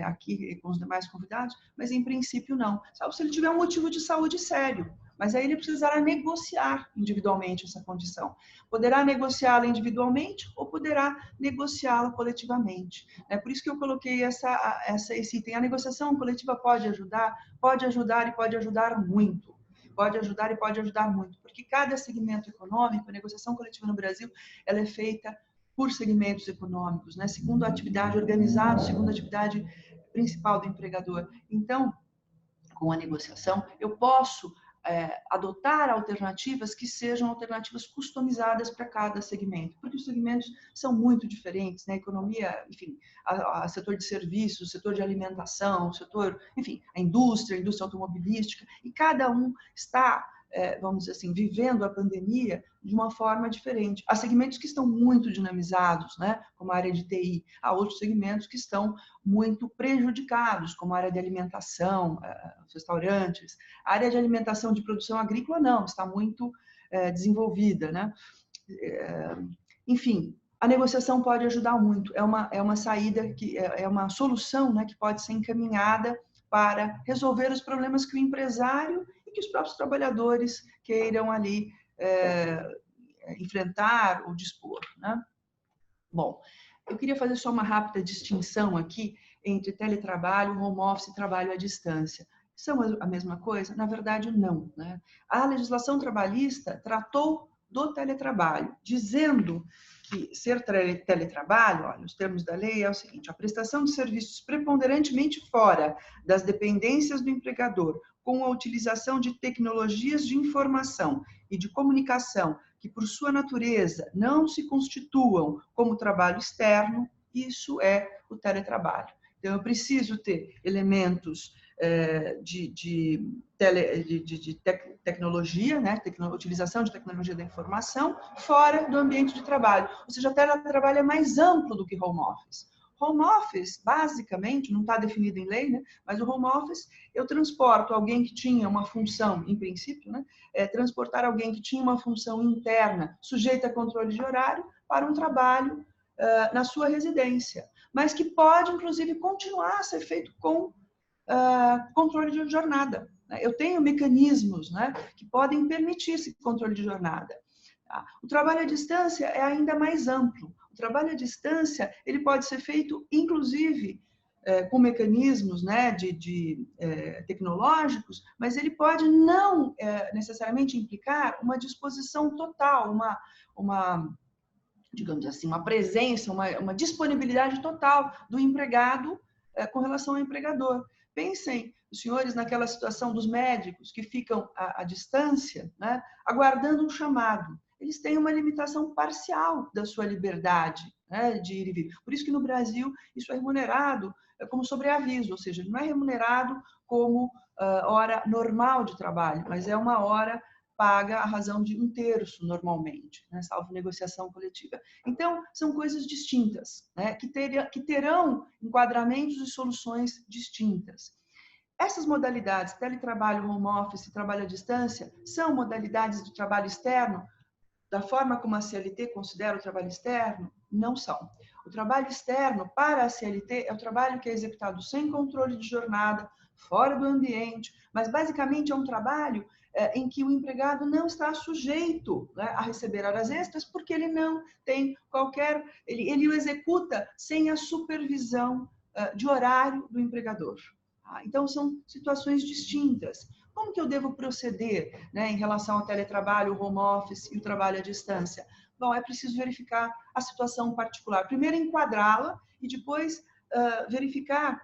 aqui com os demais convidados, mas em princípio não. Salvo se ele tiver um motivo de saúde sério, mas aí ele precisará negociar individualmente essa condição. Poderá negociá-la individualmente ou poderá negociá-la coletivamente. É por isso que eu coloquei esse item. A negociação coletiva pode ajudar e pode ajudar muito. Pode ajudar e pode ajudar muito, porque cada segmento econômico, a negociação coletiva no Brasil, ela é feita por segmentos econômicos, né? Segundo a atividade organizada, segundo a atividade principal do empregador. Então, com a negociação, eu posso adotar alternativas que sejam alternativas customizadas para cada segmento, porque os segmentos são muito diferentes, né? A economia, enfim, o setor de serviços, o setor de alimentação, o setor, enfim, a indústria automobilística, e cada um está, vamos dizer assim, vivendo a pandemia de uma forma diferente. Há segmentos que estão muito dinamizados, né? Como a área de TI. Há outros segmentos que estão muito prejudicados, como a área de alimentação, os restaurantes. A área de alimentação de produção agrícola não, está muito desenvolvida, né? Enfim, a negociação pode ajudar muito. É uma saída, é uma solução, né, que pode ser encaminhada para resolver os problemas que o empresário e que os próprios trabalhadores queiram ali enfrentar ou dispor, né? Bom, eu queria fazer só uma rápida distinção aqui entre teletrabalho, home office e trabalho à distância. São a mesma coisa? Na verdade, não, né? A legislação trabalhista tratou do teletrabalho, dizendo que ser teletrabalho, olha, os termos da lei é o seguinte: a prestação de serviços preponderantemente fora das dependências do empregador, com a utilização de tecnologias de informação e de comunicação que, por sua natureza, não se constituam como trabalho externo, isso é o teletrabalho. Então, eu preciso ter elementos de tecnologia, né? Utilização de tecnologia da informação fora do ambiente de trabalho. Ou seja, o teletrabalho é mais amplo do que home office. Home office, basicamente, não está definido em lei, né? Mas o home office, eu transporto alguém que tinha uma função, em princípio, né? Transportar alguém que tinha uma função interna, sujeita a controle de horário, para um trabalho na sua residência, mas que pode, inclusive, continuar a ser feito com controle de jornada. Eu tenho mecanismos, né, que podem permitir esse controle de jornada. O trabalho à distância é ainda mais amplo. O trabalho à distância, ele pode ser feito, inclusive, com mecanismos, né, tecnológicos, mas ele pode não necessariamente implicar uma disposição total, digamos assim, uma presença, uma disponibilidade total do empregado com relação ao empregador. Pensem, os senhores, naquela situação dos médicos que ficam à distância, né, aguardando um chamado. Eles têm uma limitação parcial da sua liberdade, né, de ir e vir. Por isso que no Brasil isso é remunerado como sobreaviso, ou seja, não é remunerado como hora normal de trabalho, mas é uma hora paga à razão de 1/3 normalmente, né, salvo negociação coletiva. Então, são coisas distintas, né, que terão enquadramentos e soluções distintas. Essas modalidades, teletrabalho, home office, trabalho à distância, são modalidades de trabalho externo? Da forma como a CLT considera o trabalho externo? Não são. O trabalho externo, para a CLT, é o trabalho que é executado sem controle de jornada, fora do ambiente, mas basicamente é um trabalho em que o empregado não está sujeito, né, a receber horas extras, porque ele não tem qualquer... Ele o executa sem a supervisão de horário do empregador. Então, são situações distintas. como que eu devo proceder, né, em relação ao teletrabalho, o home office e o trabalho à distância? Bom, é preciso verificar a situação particular. Primeiro, enquadrá-la e depois verificar,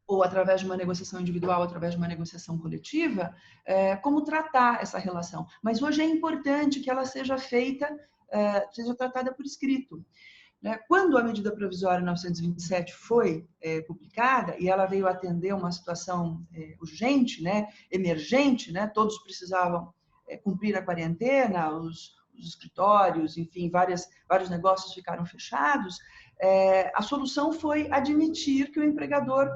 ou através de uma negociação individual, através de uma negociação coletiva, como tratar essa relação. Mas hoje é importante que ela seja feita, seja tratada por escrito. Quando a medida provisória 927 foi publicada e ela veio atender uma situação urgente, né, emergente, né, todos precisavam cumprir a quarentena, os escritórios, enfim, vários negócios ficaram fechados, a solução foi admitir que o empregador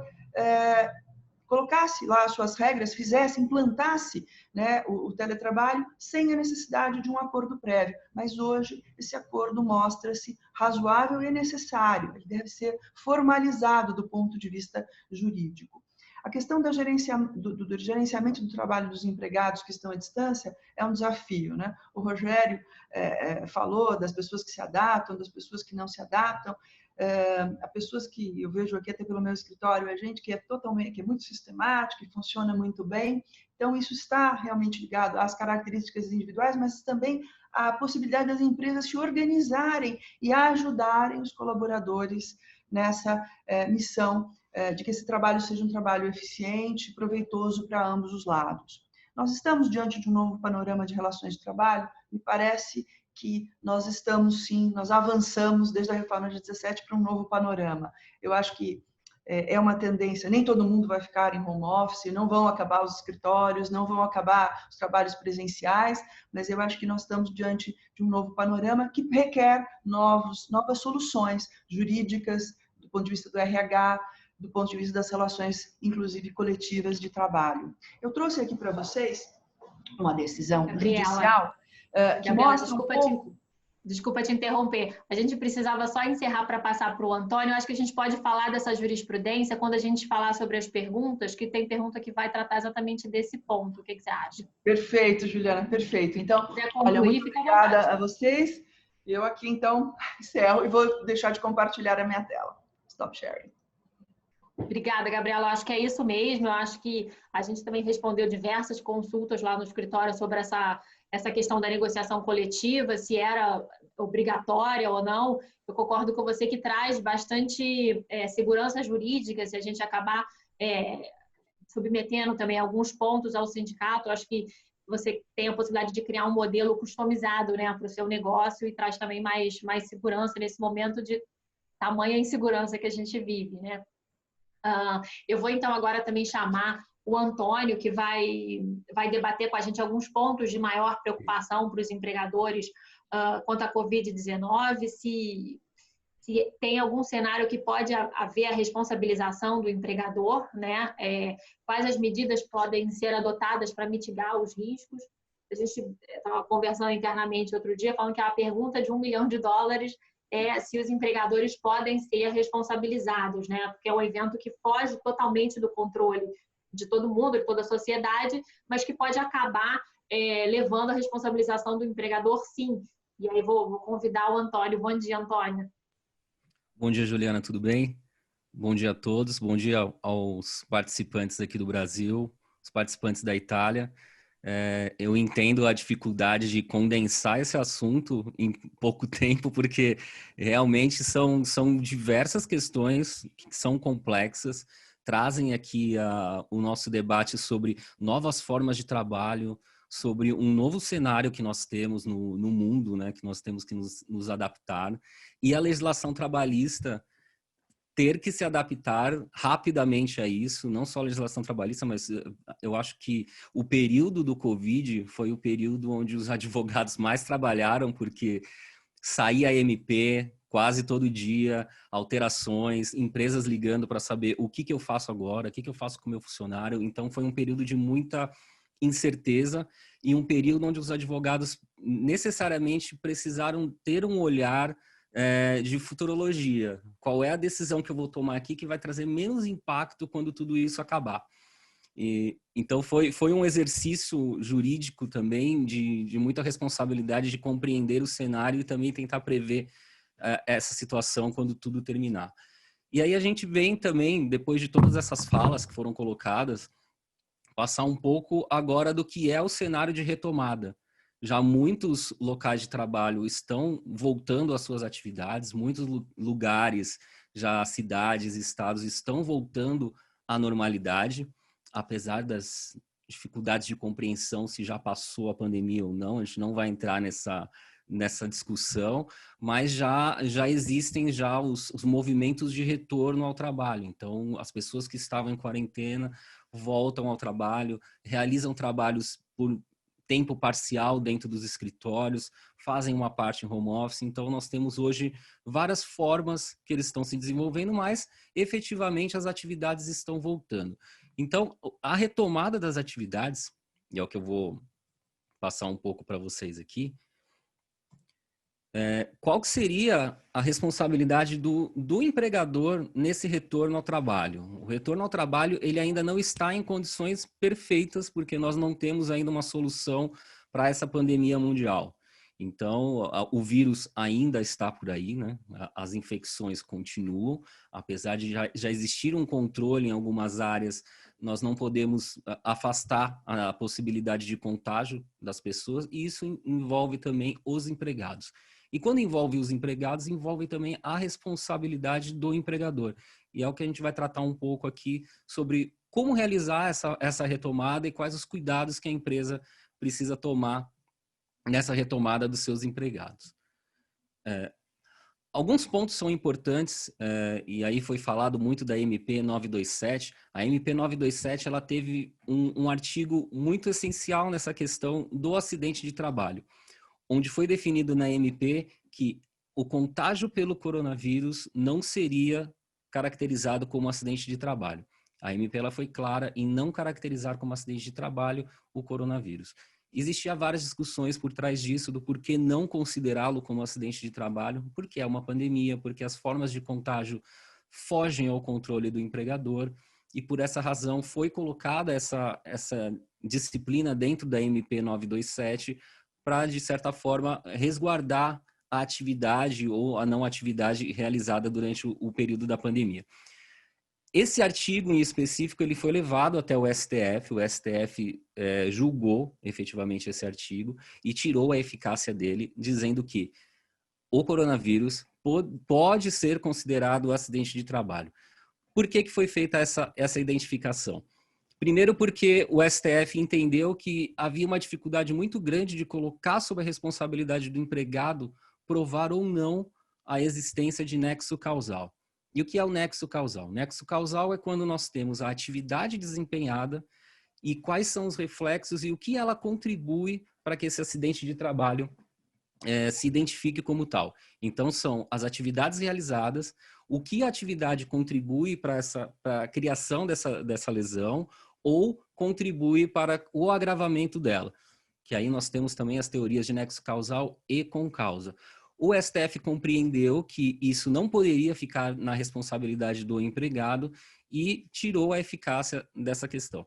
colocasse lá as suas regras, implantasse, né, o teletrabalho sem a necessidade de um acordo prévio. Mas hoje esse acordo mostra-se razoável e necessário. Ele deve ser formalizado do ponto de vista jurídico. A questão do gerenciamento do trabalho dos empregados que estão à distância é um desafio, né? O Rogério falou das pessoas que se adaptam, das pessoas que não se adaptam. Há pessoas que eu vejo aqui até pelo meu escritório, a gente que é muito sistemática, que funciona muito bem. Então, isso está realmente ligado às características individuais, mas também à possibilidade das empresas se organizarem e ajudarem os colaboradores nessa missão de que esse trabalho seja um trabalho eficiente, proveitoso para ambos os lados. Nós estamos diante de um novo panorama de relações de trabalho, me parece que nós estamos, sim, nós avançamos desde a reforma de 17 para um novo panorama. Eu acho que é uma tendência, nem todo mundo vai ficar em home office, não vão acabar os escritórios, não vão acabar os trabalhos presenciais, mas eu acho que nós estamos diante de um novo panorama que requer novas soluções jurídicas, do ponto de vista do RH, do ponto de vista das relações, inclusive coletivas de trabalho. Eu trouxe aqui para vocês uma decisão judicial que Gabriela, mostra desculpa te interromper. A gente precisava só encerrar para passar para o Antônio. Eu acho que a gente pode falar dessa jurisprudência quando a gente falar sobre as perguntas, que tem pergunta que vai tratar exatamente desse ponto. O que você acha? Perfeito, Juliana, perfeito. Então, olha, muito obrigada a vocês. Eu aqui, então, encerro e vou deixar de compartilhar a minha tela. Stop sharing. Obrigada, Gabriela. Eu acho que é isso mesmo. Eu acho que a gente também respondeu diversas consultas lá no escritório sobre essa questão da negociação coletiva, se era obrigatória ou não. Eu concordo com você que traz bastante segurança jurídica se a gente acabar submetendo também alguns pontos ao sindicato. Eu acho que você tem a possibilidade de criar um modelo customizado, né, para o seu negócio e traz também mais segurança nesse momento de tamanha insegurança que a gente vive, né? Eu vou, então, agora também chamar o Antônio, que vai debater com a gente alguns pontos de maior preocupação para os empregadores quanto à Covid-19, se tem algum cenário que pode haver a responsabilização do empregador, né? Quais as medidas podem ser adotadas para mitigar os riscos. A gente estava conversando internamente outro dia, falando que a pergunta de $1 milhão é se os empregadores podem ser responsabilizados, né? Porque é um evento que foge totalmente do controle de todo mundo, de toda a sociedade, mas que pode acabar levando a responsabilização do empregador, sim. E aí vou convidar o Antônio. Bom dia, Antônio. Bom dia, Juliana, tudo bem? Bom dia a todos, bom dia aos participantes aqui do Brasil, os participantes da Itália. Eu entendo a dificuldade de condensar esse assunto em pouco tempo, porque realmente são diversas questões que são complexas, trazem aqui o nosso debate sobre novas formas de trabalho, sobre um novo cenário que nós temos no mundo, né, que nós temos que nos adaptar, e a legislação trabalhista ter que se adaptar rapidamente a isso, não só a legislação trabalhista, mas eu acho que o período do Covid foi o período onde os advogados mais trabalharam, porque saía MP quase todo dia, alterações, empresas ligando para saber o que eu faço agora, o que eu faço com o meu funcionário. Então, foi um período de muita incerteza e um período onde os advogados necessariamente precisaram ter um olhar de futurologia. Qual é a decisão que eu vou tomar aqui que vai trazer menos impacto quando tudo isso acabar? Então, foi um exercício jurídico também de muita responsabilidade de compreender o cenário e também tentar prever essa situação quando tudo terminar. E aí a gente vem também, depois de todas essas falas que foram colocadas, passar um pouco agora do que é o cenário de retomada. Já muitos locais de trabalho estão voltando às suas atividades, muitos lugares, já cidades, estados estão voltando à normalidade, apesar das dificuldades de compreensão se já passou a pandemia ou não, a gente não vai entrar nessa discussão, mas já existem já os movimentos de retorno ao trabalho. Então, as pessoas que estavam em quarentena voltam ao trabalho, realizam trabalhos por tempo parcial dentro dos escritórios, fazem uma parte em home office. Então, nós temos hoje várias formas que eles estão se desenvolvendo, mas efetivamente as atividades estão voltando. Então, a retomada das atividades, e é o que eu vou passar um pouco para vocês aqui, qual que seria a responsabilidade do empregador nesse retorno ao trabalho? O retorno ao trabalho ele ainda não está em condições perfeitas, porque nós não temos ainda uma solução para essa pandemia mundial. Então, o vírus ainda está por aí, né? As infecções continuam, apesar de já existir um controle em algumas áreas, nós não podemos afastar a possibilidade de contágio das pessoas, e isso envolve também os empregados. E quando envolve os empregados, envolve também a responsabilidade do empregador. E é o que a gente vai tratar um pouco aqui sobre como realizar essa retomada e quais os cuidados que a empresa precisa tomar nessa retomada dos seus empregados. Alguns pontos são importantes, e aí foi falado muito da MP 927. A MP 927 ela teve um artigo muito essencial nessa questão do acidente de trabalho, onde foi definido na MP que o contágio pelo coronavírus não seria caracterizado como acidente de trabalho. A MP ela foi clara em não caracterizar como acidente de trabalho o coronavírus. Existiam várias discussões por trás disso, do porquê não considerá-lo como acidente de trabalho, porque é uma pandemia, porque as formas de contágio fogem ao controle do empregador, e por essa razão foi colocada essa disciplina dentro da MP 927, para, de certa forma, resguardar a atividade ou a não atividade realizada durante o período da pandemia. Esse artigo em específico ele foi levado até o STF julgou efetivamente esse artigo e tirou a eficácia dele, dizendo que o coronavírus pode ser considerado acidente de trabalho. Por que foi feita essa identificação? Primeiro porque o STF entendeu que havia uma dificuldade muito grande de colocar sob a responsabilidade do empregado provar ou não a existência de nexo causal. E o que é o nexo causal? O nexo causal é quando nós temos a atividade desempenhada e quais são os reflexos e o que ela contribui para que esse acidente de trabalho se identifique como tal. Então, são as atividades realizadas, o que a atividade contribui para a criação dessa lesão ou contribui para o agravamento dela. Que aí nós temos também as teorias de nexo causal e concausa. O STF compreendeu que isso não poderia ficar na responsabilidade do empregado e tirou a eficácia dessa questão.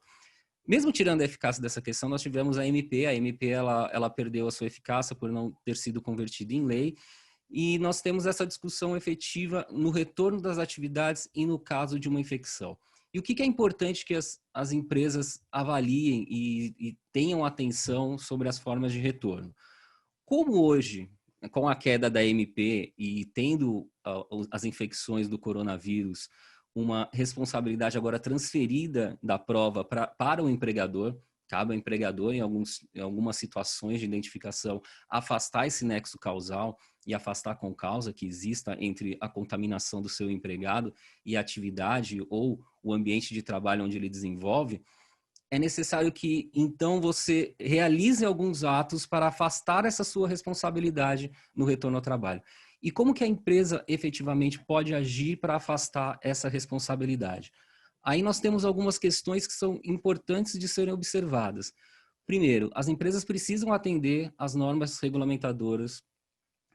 Mesmo tirando a eficácia dessa questão, nós tivemos a MP. A MP ela perdeu a sua eficácia por não ter sido convertida em lei. E nós temos essa discussão efetiva no retorno das atividades e no caso de uma infecção. E o que é importante que as empresas avaliem e tenham atenção sobre as formas de retorno? Como hoje, com a queda da MP e tendo as infecções do coronavírus, uma responsabilidade agora transferida da prova para o empregador, cabe ao empregador, em algumas situações de identificação, afastar esse nexo causal e afastar a concausa que exista entre a contaminação do seu empregado e a atividade ou o ambiente de trabalho onde ele desenvolve, é necessário que, então, você realize alguns atos para afastar essa sua responsabilidade no retorno ao trabalho. E como que a empresa efetivamente pode agir para afastar essa responsabilidade? Aí nós temos algumas questões que são importantes de serem observadas. Primeiro, as empresas precisam atender às normas regulamentadoras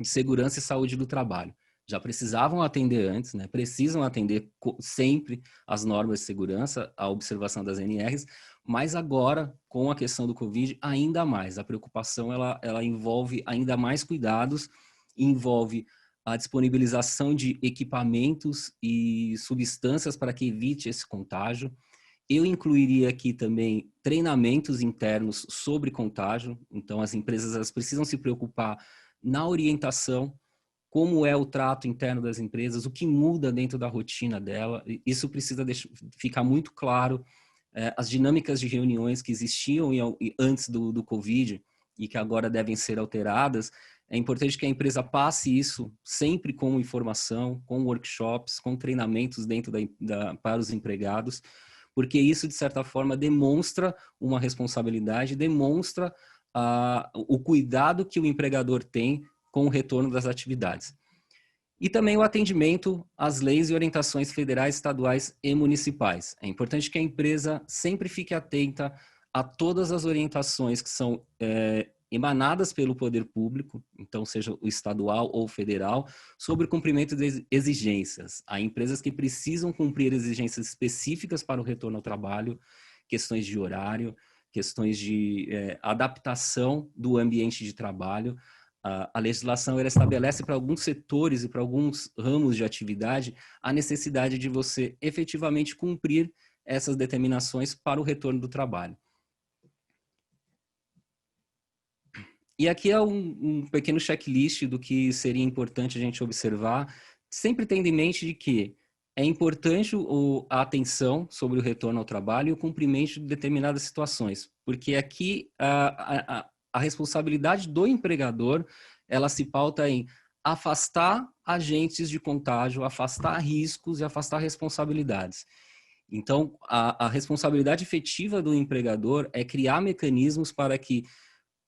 de segurança e saúde do trabalho. Já precisavam atender antes, né? Precisam atender sempre as normas de segurança, a observação das NRs, mas agora, com a questão do Covid, ainda mais. A preocupação ela envolve ainda mais cuidados, envolve a disponibilização de equipamentos e substâncias para que evite esse contágio, Eu incluiria aqui também treinamentos internos sobre contágio. Então, as empresas elas precisam se preocupar na orientação, como é o trato interno das empresas, o que muda dentro da rotina dela. Isso precisa ficar muito claro. As dinâmicas de reuniões que existiam antes do Covid e que agora devem ser alteradas, é importante que a empresa passe isso sempre com informação, com workshops, com treinamentos dentro para os empregados, porque isso, de certa forma, demonstra uma responsabilidade, demonstra o cuidado que o empregador tem com o retorno das atividades. E também o atendimento às leis e orientações federais, estaduais e municipais. É importante que a empresa sempre fique atenta a todas as orientações que são emanadas pelo poder público, então seja o estadual ou federal, sobre o cumprimento de exigências. Há empresas que precisam cumprir exigências específicas para o retorno ao trabalho, questões de horário, questões de adaptação do ambiente de trabalho. A legislação ela estabelece para alguns setores e para alguns ramos de atividade a necessidade de você efetivamente cumprir essas determinações para o retorno do trabalho. E aqui é um pequeno checklist do que seria importante a gente observar, sempre tendo em mente de que é importante a atenção sobre o retorno ao trabalho e o cumprimento de determinadas situações, porque aqui a responsabilidade do empregador, ela se pauta em afastar agentes de contágio, afastar riscos e afastar responsabilidades. Então, a responsabilidade efetiva do empregador é criar mecanismos para que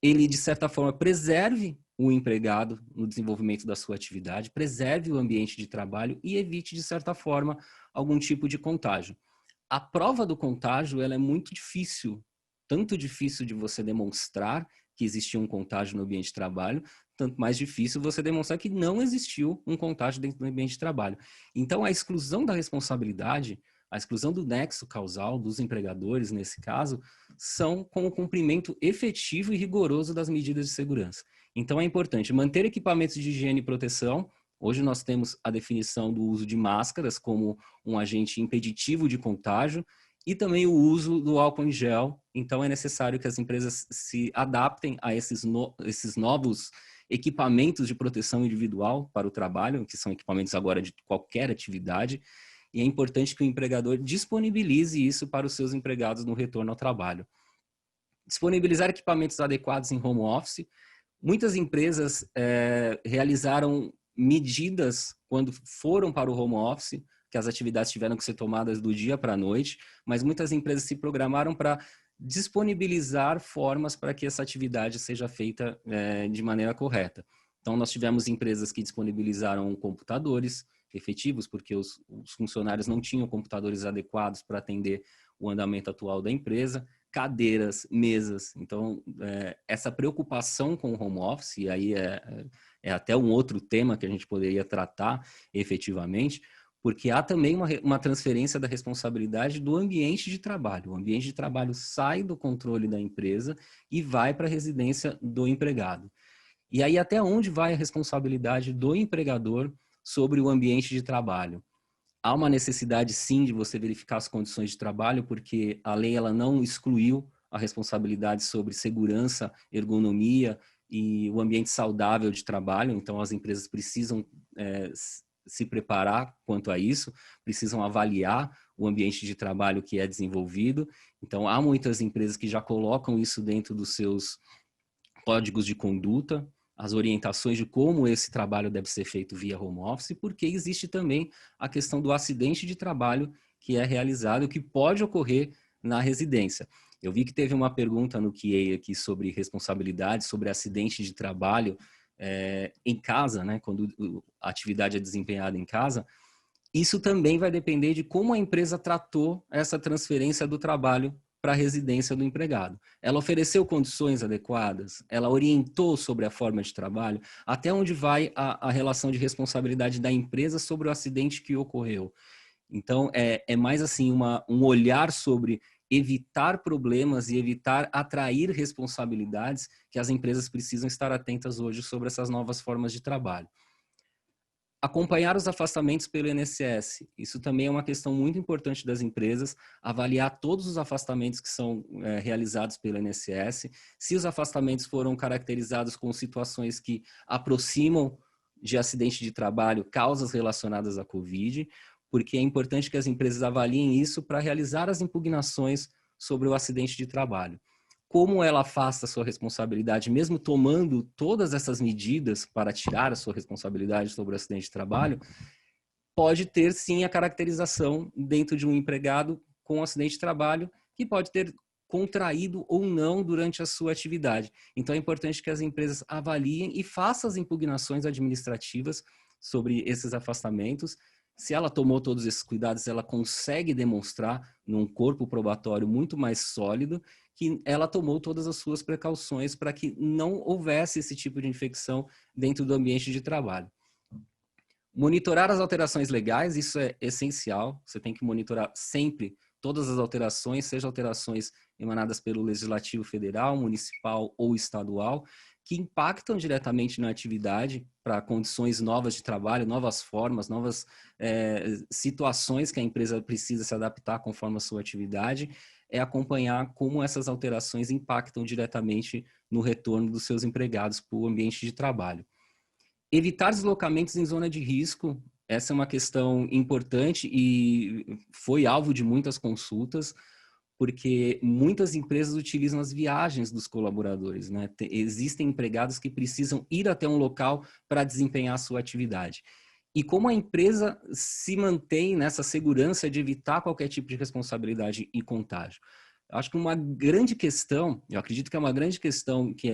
ele, de certa forma, preserve o empregado no desenvolvimento da sua atividade, preserve o ambiente de trabalho e evite, de certa forma, algum tipo de contágio. A prova do contágio ela é muito difícil, tanto difícil de você demonstrar que existiu um contágio no ambiente de trabalho, tanto mais difícil você demonstrar que não existiu um contágio dentro do ambiente de trabalho. Então, a exclusão da responsabilidade, a exclusão do nexo causal dos empregadores, nesse caso, são com o cumprimento efetivo e rigoroso das medidas de segurança. Então, é importante manter equipamentos de higiene e proteção. Hoje nós temos a definição do uso de máscaras como um agente impeditivo de contágio e também o uso do álcool em gel. Então, é necessário que as empresas se adaptem a esses novos equipamentos de proteção individual para o trabalho, que são equipamentos agora de qualquer atividade, e é importante que o empregador disponibilize isso para os seus empregados no retorno ao trabalho. Disponibilizar equipamentos adequados em home office. Muitas empresas realizaram medidas quando foram para o home office, que as atividades tiveram que ser tomadas do dia para a noite, mas muitas empresas se programaram para disponibilizar formas para que essa atividade seja feita de maneira correta. Então, nós tivemos empresas que disponibilizaram computadores efetivos, porque os funcionários não tinham computadores adequados para atender o andamento atual da empresa, cadeiras, mesas. Então, essa preocupação com o home office, e aí é até um outro tema que a gente poderia tratar efetivamente, porque há também uma transferência da responsabilidade do ambiente de trabalho. O ambiente de trabalho sai do controle da empresa e vai para a residência do empregado. E aí até onde vai a responsabilidade do empregador sobre o ambiente de trabalho? Há uma necessidade, sim, de você verificar as condições de trabalho, porque a lei ela não excluiu a responsabilidade sobre segurança, ergonomia e o ambiente saudável de trabalho. Então, as empresas precisam se preparar quanto a isso, precisam avaliar o ambiente de trabalho que é desenvolvido. Então, há muitas empresas que já colocam isso dentro dos seus códigos de conduta, as orientações de como esse trabalho deve ser feito via home office, porque existe também a questão do acidente de trabalho que é realizado, que pode ocorrer na residência. Eu vi que teve uma pergunta no QA aqui sobre responsabilidade, sobre acidente de trabalho em casa, né, quando a atividade é desempenhada em casa. Isso também vai depender de como a empresa tratou essa transferência do trabalho para a residência do empregado. Ela ofereceu condições adequadas? Ela orientou sobre a forma de trabalho? Até onde vai a relação de responsabilidade da empresa sobre o acidente que ocorreu? Então, é mais assim um olhar sobre evitar problemas e evitar atrair responsabilidades que as empresas precisam estar atentas hoje sobre essas novas formas de trabalho. Acompanhar os afastamentos pelo INSS. Isso também é uma questão muito importante das empresas, avaliar todos os afastamentos que são realizados pelo INSS, se os afastamentos foram caracterizados com situações que aproximam de acidente de trabalho, causas relacionadas à Covid, porque é importante que as empresas avaliem isso para realizar as impugnações sobre o acidente de trabalho. Como ela afasta a sua responsabilidade, mesmo tomando todas essas medidas para tirar a sua responsabilidade sobre o acidente de trabalho, pode ter sim a caracterização dentro de um empregado com acidente de trabalho que pode ter contraído ou não durante a sua atividade. Então é importante que as empresas avaliem e façam as impugnações administrativas sobre esses afastamentos. Se ela tomou todos esses cuidados, ela consegue demonstrar num corpo probatório muito mais sólido que ela tomou todas as suas precauções para que não houvesse esse tipo de infecção dentro do ambiente de trabalho. Monitorar as alterações legais, isso é essencial. Você tem que monitorar sempre todas as alterações, seja alterações emanadas pelo Legislativo Federal, Municipal ou Estadual, que impactam diretamente na atividade para condições novas de trabalho, novas formas, novas situações que a empresa precisa se adaptar conforme a sua atividade, é acompanhar como essas alterações impactam diretamente no retorno dos seus empregados para o ambiente de trabalho. Evitar deslocamentos em zona de risco, essa é uma questão importante e foi alvo de muitas consultas, porque muitas empresas utilizam as viagens dos colaboradores, né? Existem empregados que precisam ir até um local para desempenhar a sua atividade. E como a empresa se mantém nessa segurança de evitar qualquer tipo de responsabilidade e contágio? Acho que uma grande questão, eu acredito que é uma grande questão que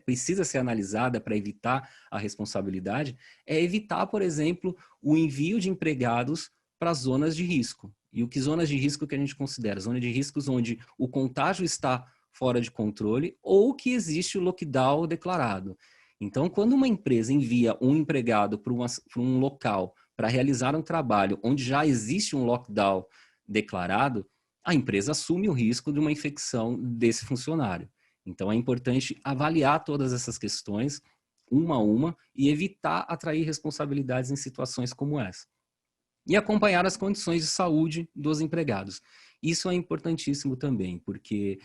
precisa ser analisada para evitar a responsabilidade, é evitar, por exemplo, o envio de empregados para zonas de risco. E o que zonas de risco que a gente considera? Zonas de riscos onde o contágio está fora de controle ou que existe o lockdown declarado. Então, quando uma empresa envia um empregado para um local para realizar um trabalho onde já existe um lockdown declarado, a empresa assume o risco de uma infecção desse funcionário. Então, é importante avaliar todas essas questões, uma a uma, e evitar atrair responsabilidades em situações como essa. E acompanhar as condições de saúde dos empregados. Isso é importantíssimo também, porque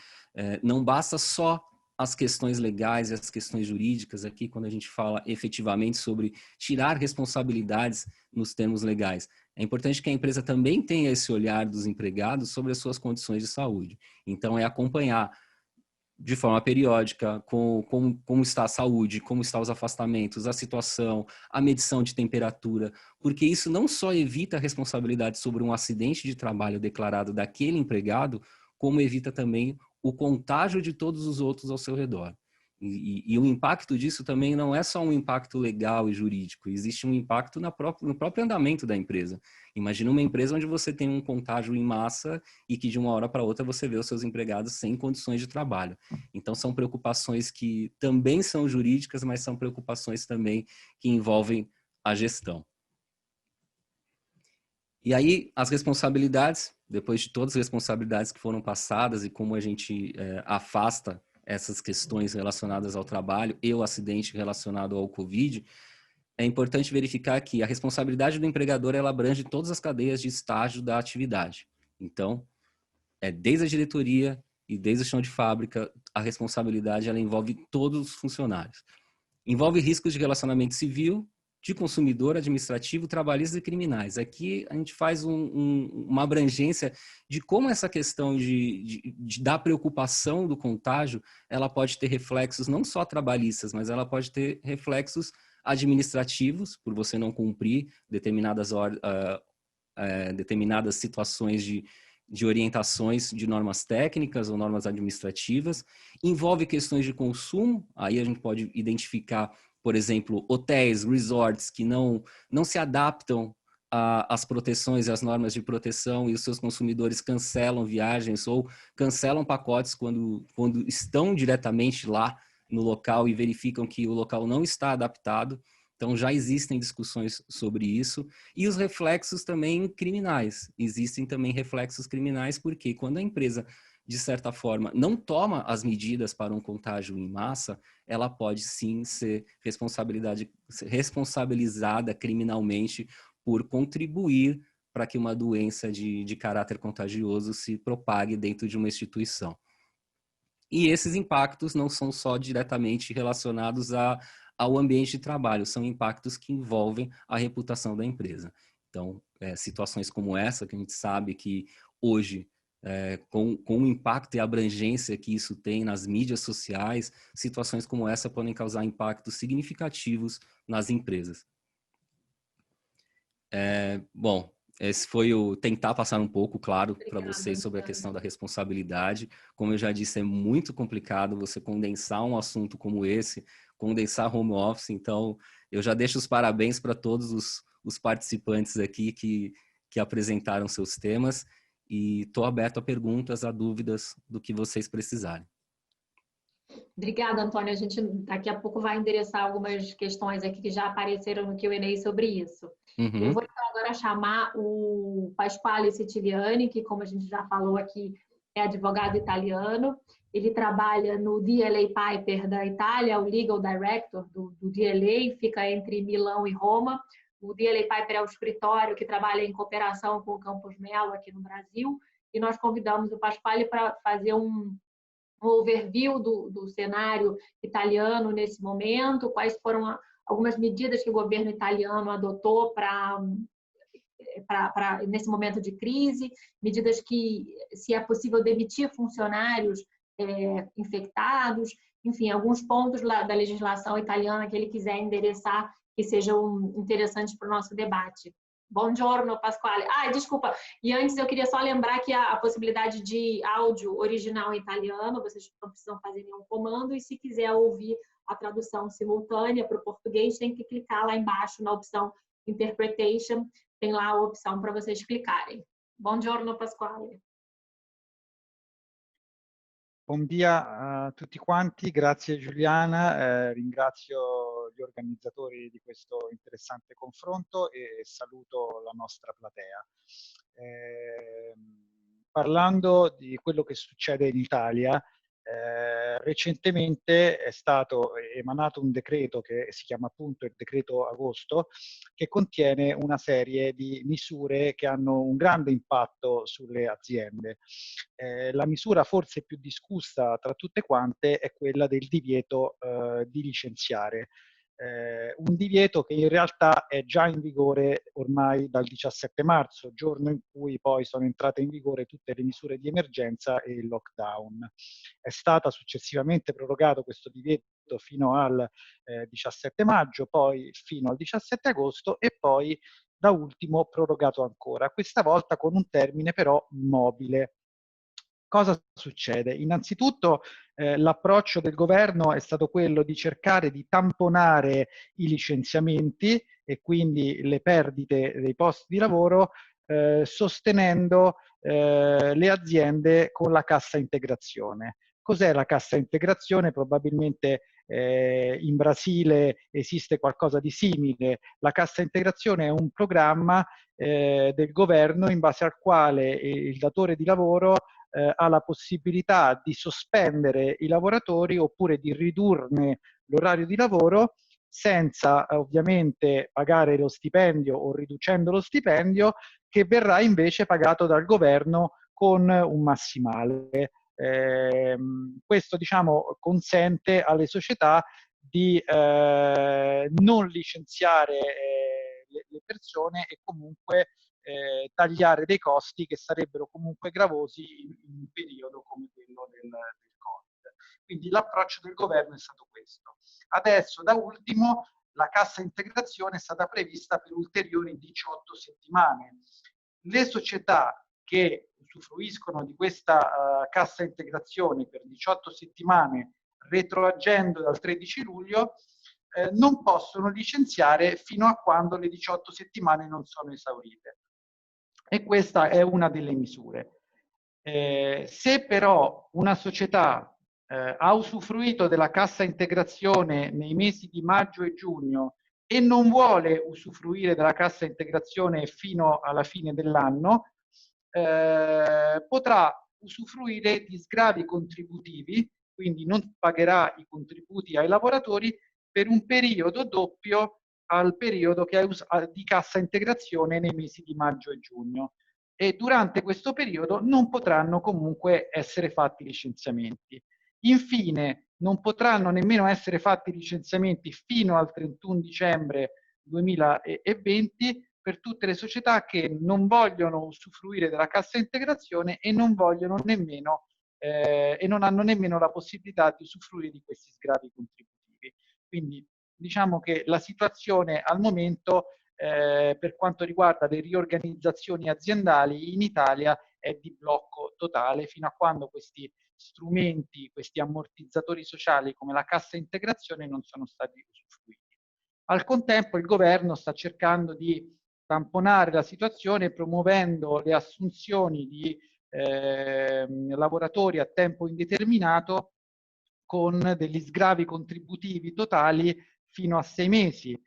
não basta só as questões legais e as questões jurídicas aqui, quando a gente fala efetivamente sobre tirar responsabilidades nos termos legais. É importante que a empresa também tenha esse olhar dos empregados sobre as suas condições de saúde. Então, é acompanhar de forma periódica como está a saúde, como estão os afastamentos, a situação, a medição de temperatura, porque isso não só evita a responsabilidade sobre um acidente de trabalho declarado daquele empregado, como evita também o contágio de todos os outros ao seu redor. E o impacto disso também não é só um impacto legal e jurídico, existe um impacto no próprio andamento da empresa. Imagina uma empresa onde você tem um contágio em massa e que de uma hora para outra você vê os seus empregados sem condições de trabalho. Então são preocupações que também são jurídicas, mas são preocupações também que envolvem a gestão. E aí as responsabilidades, depois de todas as responsabilidades que foram passadas e como a gente afasta essas questões relacionadas ao trabalho e o acidente relacionado ao Covid, é importante verificar que a responsabilidade do empregador ela abrange todas as cadeias de estágio da atividade. Então, desde a diretoria e desde o chão de fábrica, a responsabilidade ela envolve todos os funcionários. Envolve riscos de relacionamento civil, de consumidor, administrativo, trabalhistas e criminais. Aqui a gente faz uma abrangência de como essa questão da preocupação do contágio, ela pode ter reflexos não só trabalhistas, mas ela pode ter reflexos administrativos, por você não cumprir determinadas situações de orientações de normas técnicas ou normas administrativas. Envolve questões de consumo, aí a gente pode identificar, por exemplo, hotéis, resorts que não se adaptam às proteções e às normas de proteção e os seus consumidores cancelam viagens ou cancelam pacotes quando estão diretamente lá no local e verificam que o local não está adaptado. Então, já existem discussões sobre isso. E os reflexos também criminais. Existem também reflexos criminais porque quando a empresa de certa forma, não toma as medidas para um contágio em massa, ela pode sim ser responsabilizada criminalmente por contribuir para que uma doença de caráter contagioso se propague dentro de uma instituição. E esses impactos não são só diretamente relacionados ao ambiente de trabalho, são impactos que envolvem a reputação da empresa. Então, situações como essa, que a gente sabe que hoje, com o impacto e abrangência que isso tem nas mídias sociais, situações como essa podem causar impactos significativos nas empresas. Bom, esse foi o tentar passar um pouco, claro, para vocês sobre a questão da responsabilidade. Como eu já disse, é muito complicado você condensar um assunto como esse, condensar home office. Então, eu já deixo os parabéns para todos os participantes aqui que apresentaram seus temas e estou aberto a perguntas, a dúvidas do que vocês precisarem. Obrigada, Antônio. A gente daqui a pouco vai endereçar algumas questões aqui que já apareceram no Q&A sobre isso. Eu vou então agora chamar o Pasquale Siciliani, que, como a gente já falou aqui, é advogado italiano. Ele trabalha no DLA Piper da Itália, o Legal Director do DLA, fica entre Milão e Roma. O DLA Piper é o escritório que trabalha em cooperação com o Campus Melo aqui no Brasil. E nós convidamos o Pasquale para fazer um overview do cenário italiano nesse momento, quais foram algumas medidas que o governo italiano adotou nesse momento de crise, medidas que, se é possível, demitir funcionários infectados, enfim, alguns pontos da legislação italiana que ele quiser endereçar que sejam interessantes para o nosso debate. Buongiorno, Pasquale. Desculpa. E antes eu queria só lembrar que a possibilidade de áudio original em italiano, vocês não precisam fazer nenhum comando, e se quiser ouvir a tradução simultânea para o português, tem que clicar lá embaixo na opção Interpretation, tem lá a opção para vocês clicarem. Buongiorno, Pasquale. Buon dia a tutti quanti, grazie Giuliana, ringrazio gli organizzatori di questo interessante confronto e saluto la nostra platea. Parlando di quello che succede in Italia, recentemente è stato emanato un decreto che si chiama appunto il decreto agosto, che contiene una serie di misure che hanno un grande impatto sulle aziende. La misura forse più discussa tra tutte quante è quella del divieto di licenziare. Un divieto che in realtà è già in vigore ormai dal 17 marzo, giorno in cui poi sono entrate in vigore tutte le misure di emergenza e il lockdown. È stata successivamente prorogato questo divieto fino al 17 maggio, poi fino al 17 agosto e poi da ultimo prorogato ancora, questa volta con un termine però mobile. Cosa succede? Innanzitutto l'approccio del governo è stato quello di cercare di tamponare i licenziamenti e quindi le perdite dei posti di lavoro sostenendo le aziende con la cassa integrazione. Cos'è la cassa integrazione? Probabilmente in Brasile esiste qualcosa di simile. La cassa integrazione è un programma del governo in base al quale il datore di lavoro ha la possibilità di sospendere i lavoratori oppure di ridurne l'orario di lavoro senza ovviamente pagare lo stipendio o riducendo lo stipendio, che verrà invece pagato dal governo con un massimale. Questo diciamo consente alle società di non licenziare le persone e comunque tagliare dei costi che sarebbero comunque gravosi in un periodo come quello del Covid. Quindi l'approccio del governo è stato questo. Adesso, da ultimo, la cassa integrazione è stata prevista per ulteriori 18 settimane. Le società che usufruiscono di questa cassa integrazione per 18 settimane retroagendo dal 13 luglio non possono licenziare fino a quando le 18 settimane non sono esaurite. E questa è una delle misure. Se però una società ha usufruito della cassa integrazione nei mesi di maggio e giugno e non vuole usufruire della cassa integrazione fino alla fine dell'anno, potrà usufruire di sgravi contributivi, quindi non pagherà i contributi ai lavoratori per un periodo doppio al periodo che di cassa integrazione nei mesi di maggio e giugno. E durante questo periodo non potranno comunque essere fatti licenziamenti. Infine, non potranno nemmeno essere fatti licenziamenti fino al 31 dicembre 2020 per tutte le società che non vogliono usufruire della cassa integrazione e non vogliono nemmeno e non hanno nemmeno la possibilità di usufruire di questi sgravi contributivi. Quindi diciamo che la situazione al momento per quanto riguarda le riorganizzazioni aziendali in Italia è di blocco totale fino a quando questi strumenti, questi ammortizzatori sociali come la cassa integrazione non sono stati usufruiti. Al contempo il governo sta cercando di tamponare la situazione promuovendo le assunzioni di lavoratori a tempo indeterminato con degli sgravi contributivi totali fino a 6 mesi,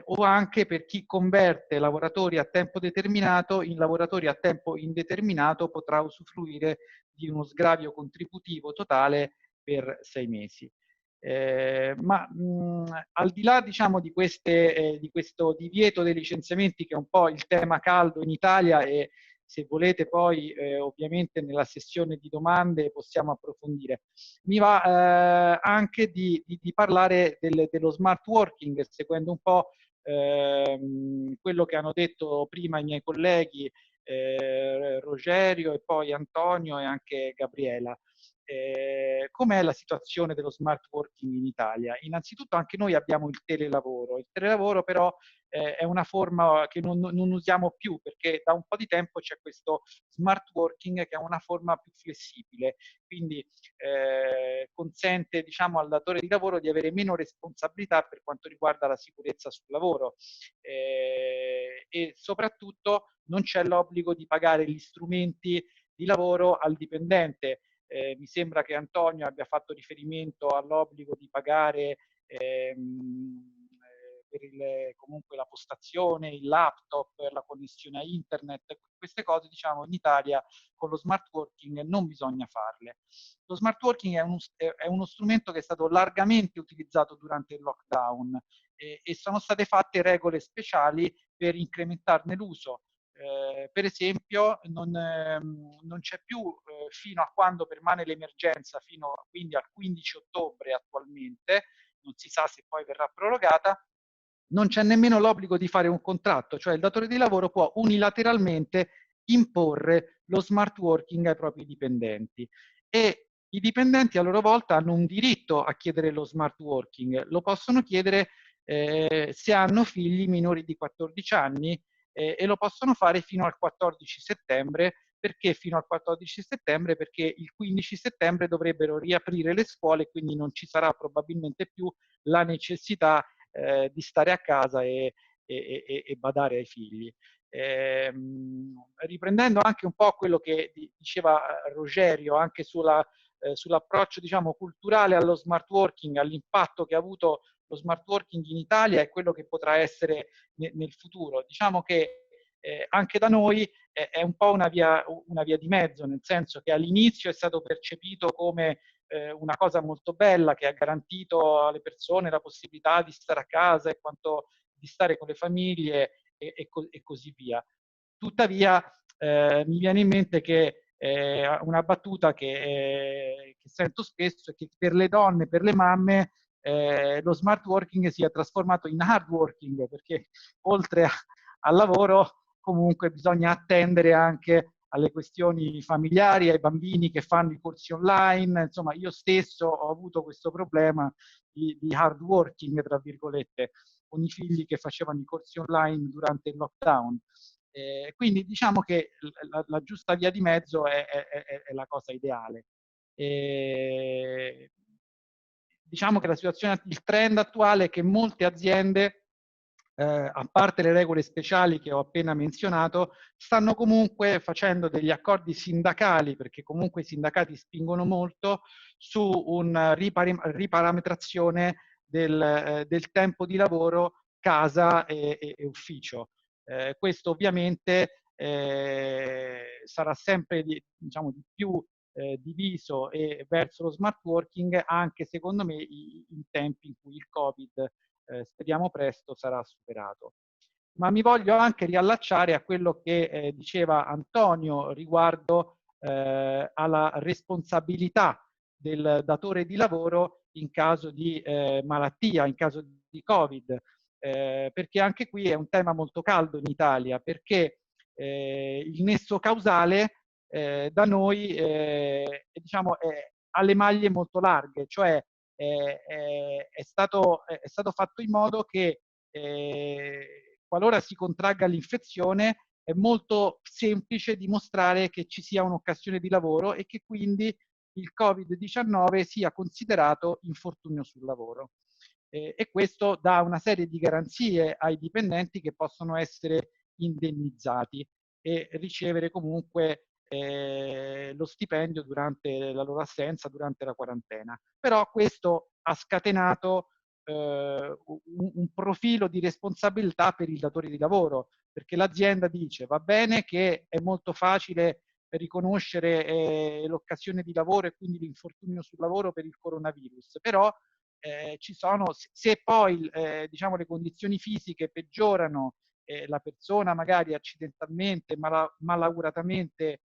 o anche per chi converte lavoratori a tempo determinato in lavoratori a tempo indeterminato potrà usufruire di uno sgravio contributivo totale per 6 mesi. Al di là diciamo, di questo divieto dei licenziamenti, che è un po' il tema caldo in Italia, e se volete poi ovviamente nella sessione di domande possiamo approfondire, mi va anche di parlare dello smart working, seguendo un po' quello che hanno detto prima i miei colleghi Rogerio e poi Antonio e anche Gabriela. Com'è la situazione dello smart working in Italia? Innanzitutto anche noi abbiamo il telelavoro però è una forma che non usiamo più, perché da un po' di tempo c'è questo smart working che è una forma più flessibile, quindi consente diciamo, al datore di lavoro di avere meno responsabilità per quanto riguarda la sicurezza sul lavoro e soprattutto non c'è l'obbligo di pagare gli strumenti di lavoro al dipendente. Mi sembra che Antonio abbia fatto riferimento all'obbligo di pagare per comunque la postazione, il laptop, la connessione a internet. Queste cose diciamo in Italia con lo smart working non bisogna farle. Lo smart working è uno strumento che è stato largamente utilizzato durante il lockdown e sono state fatte regole speciali per incrementarne l'uso. Per esempio non c'è più fino a quando permane l'emergenza, fino quindi al 15 ottobre attualmente, non si sa se poi verrà prorogata, non c'è nemmeno l'obbligo di fare un contratto, cioè il datore di lavoro può unilateralmente imporre lo smart working ai propri dipendenti e i dipendenti a loro volta hanno un diritto a chiedere lo smart working, lo possono chiedere se hanno figli minori di 14 anni e lo possono fare fino al 14 settembre. Perché fino al 14 settembre? Perché il 15 settembre dovrebbero riaprire le scuole, quindi non ci sarà probabilmente più la necessità di stare a casa e badare ai figli. Riprendendo anche un po' quello che diceva Rogerio, anche sull'approccio diciamo, culturale allo smart working, all'impatto che ha avuto lo smart working in Italia e quello che potrà essere nel futuro. Diciamo che anche da noi è un po' una via di mezzo, nel senso che all'inizio è stato percepito come una cosa molto bella che ha garantito alle persone la possibilità di stare a casa e di stare con le famiglie e così via. Tuttavia mi viene in mente che una battuta che sento spesso è che per le donne, per le mamme, lo smart working si è trasformato in hard working, perché oltre al lavoro comunque bisogna attendere anche alle questioni familiari, ai bambini che fanno i corsi online. Insomma, io stesso ho avuto questo problema di hard working, tra virgolette, con i figli che facevano i corsi online durante il lockdown. Quindi diciamo che la giusta via di mezzo è la cosa ideale. Diciamo che la situazione, il trend attuale è che molte aziende, a parte le regole speciali che ho appena menzionato, stanno comunque facendo degli accordi sindacali, perché comunque i sindacati spingono molto, su una riparametrazione del tempo di lavoro casa e ufficio. Questo ovviamente sarà sempre diciamo, di più diviso verso lo smart working, anche secondo me in tempi in cui il Covid, speriamo presto, sarà superato. Ma mi voglio anche riallacciare a quello che diceva Antonio riguardo alla responsabilità del datore di lavoro in caso di malattia, in caso di Covid, perché anche qui è un tema molto caldo in Italia, perché il nesso causale da noi diciamo, ha le maglie molto larghe, cioè è stato fatto in modo che qualora si contragga l'infezione è molto semplice dimostrare che ci sia un'occasione di lavoro e che quindi il Covid-19 sia considerato infortunio sul lavoro. E questo dà una serie di garanzie ai dipendenti che possono essere indennizzati e ricevere comunque lo stipendio durante la loro assenza, durante la quarantena. Però questo ha scatenato un profilo di responsabilità per il datore di lavoro, perché l'azienda dice va bene che è molto facile riconoscere l'occasione di lavoro e quindi l'infortunio sul lavoro per il coronavirus, però ci sono, se poi diciamo, le condizioni fisiche peggiorano, la persona magari accidentalmente, malauguratamente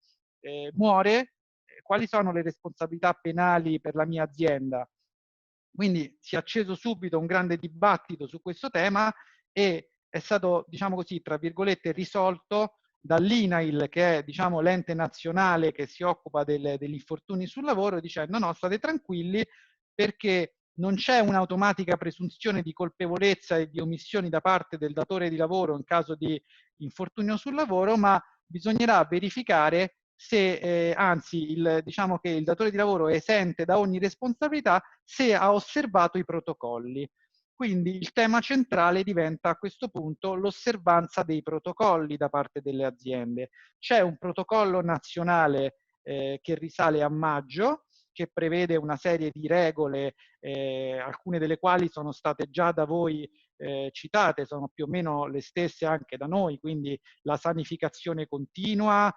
muore, quali sono le responsabilità penali per la mia azienda? Quindi si è acceso subito un grande dibattito su questo tema e è stato, diciamo così, tra virgolette, risolto dall'INAIL, che è, diciamo, l'ente nazionale che si occupa degli infortuni sul lavoro, dicendo no, state tranquilli perché non c'è un'automatica presunzione di colpevolezza e di omissioni da parte del datore di lavoro in caso di infortunio sul lavoro, ma bisognerà verificare se, anzi, diciamo che il datore di lavoro è esente da ogni responsabilità se ha osservato i protocolli. Quindi il tema centrale diventa a questo punto l'osservanza dei protocolli da parte delle aziende. C'è un protocollo nazionale che risale a maggio, che prevede una serie di regole, alcune delle quali sono state già da voi citate, sono più o meno le stesse anche da noi, quindi la sanificazione continua,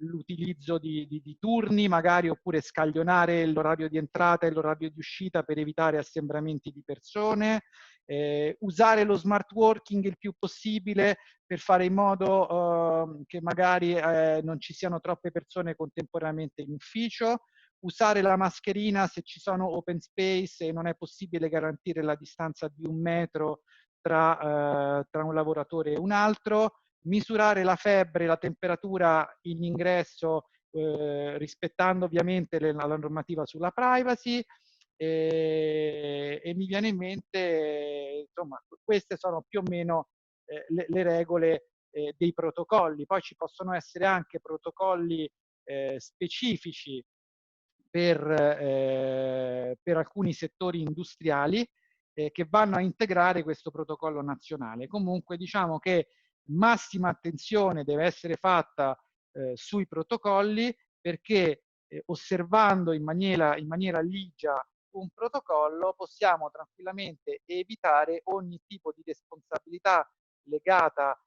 l'utilizzo di turni magari, oppure scaglionare l'orario di entrata e l'orario di uscita per evitare assembramenti di persone, usare lo smart working il più possibile per fare in modo che magari non ci siano troppe persone contemporaneamente in ufficio, usare la mascherina se ci sono open space e non è possibile garantire la distanza di 1 metro tra un lavoratore e un altro, misurare la febbre, la temperatura in ingresso rispettando ovviamente la normativa sulla privacy, e mi viene in mente, insomma, queste sono più o meno le regole dei protocolli. Poi ci possono essere anche protocolli specifici per alcuni settori industriali che vanno a integrare questo protocollo nazionale. Comunque diciamo che massima attenzione deve essere fatta sui protocolli, perché osservando in maniera ligia un protocollo possiamo tranquillamente evitare ogni tipo di responsabilità legata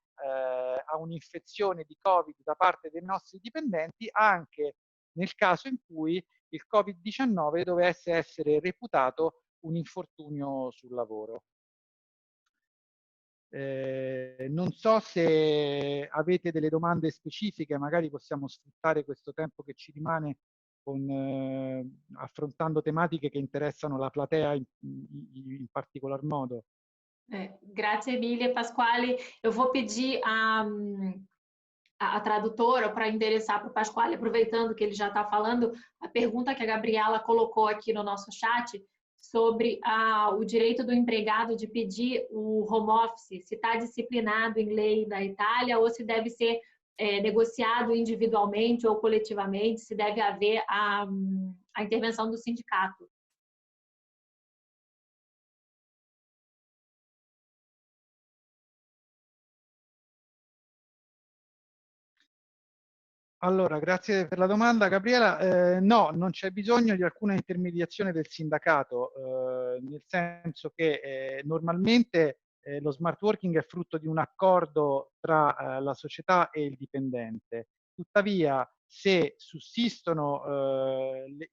a un'infezione di Covid da parte dei nostri dipendenti, anche nel caso in cui il Covid-19 dovesse essere reputato un infortunio sul lavoro. Non so se avete delle domande specifiche, magari possiamo sfruttare questo tempo che ci rimane affrontando tematiche che interessano la platea in particolar modo. Grazie mille, Pasquale. Eu vou pedir a tradutora para endereçar para o Pasquale, aproveitando que ele já está falando, a pergunta que a Gabriela colocou aqui no nosso chat sobre o direito do empregado de pedir o home office, se está disciplinado em lei da Itália ou se deve ser negociado individualmente ou coletivamente, se deve haver a intervenção do sindicato. Allora, grazie per la domanda, Gabriela. No, non c'è bisogno di alcuna intermediazione del sindacato, nel senso che normalmente lo smart working è frutto di un accordo tra la società e il dipendente. Tuttavia, se sussistono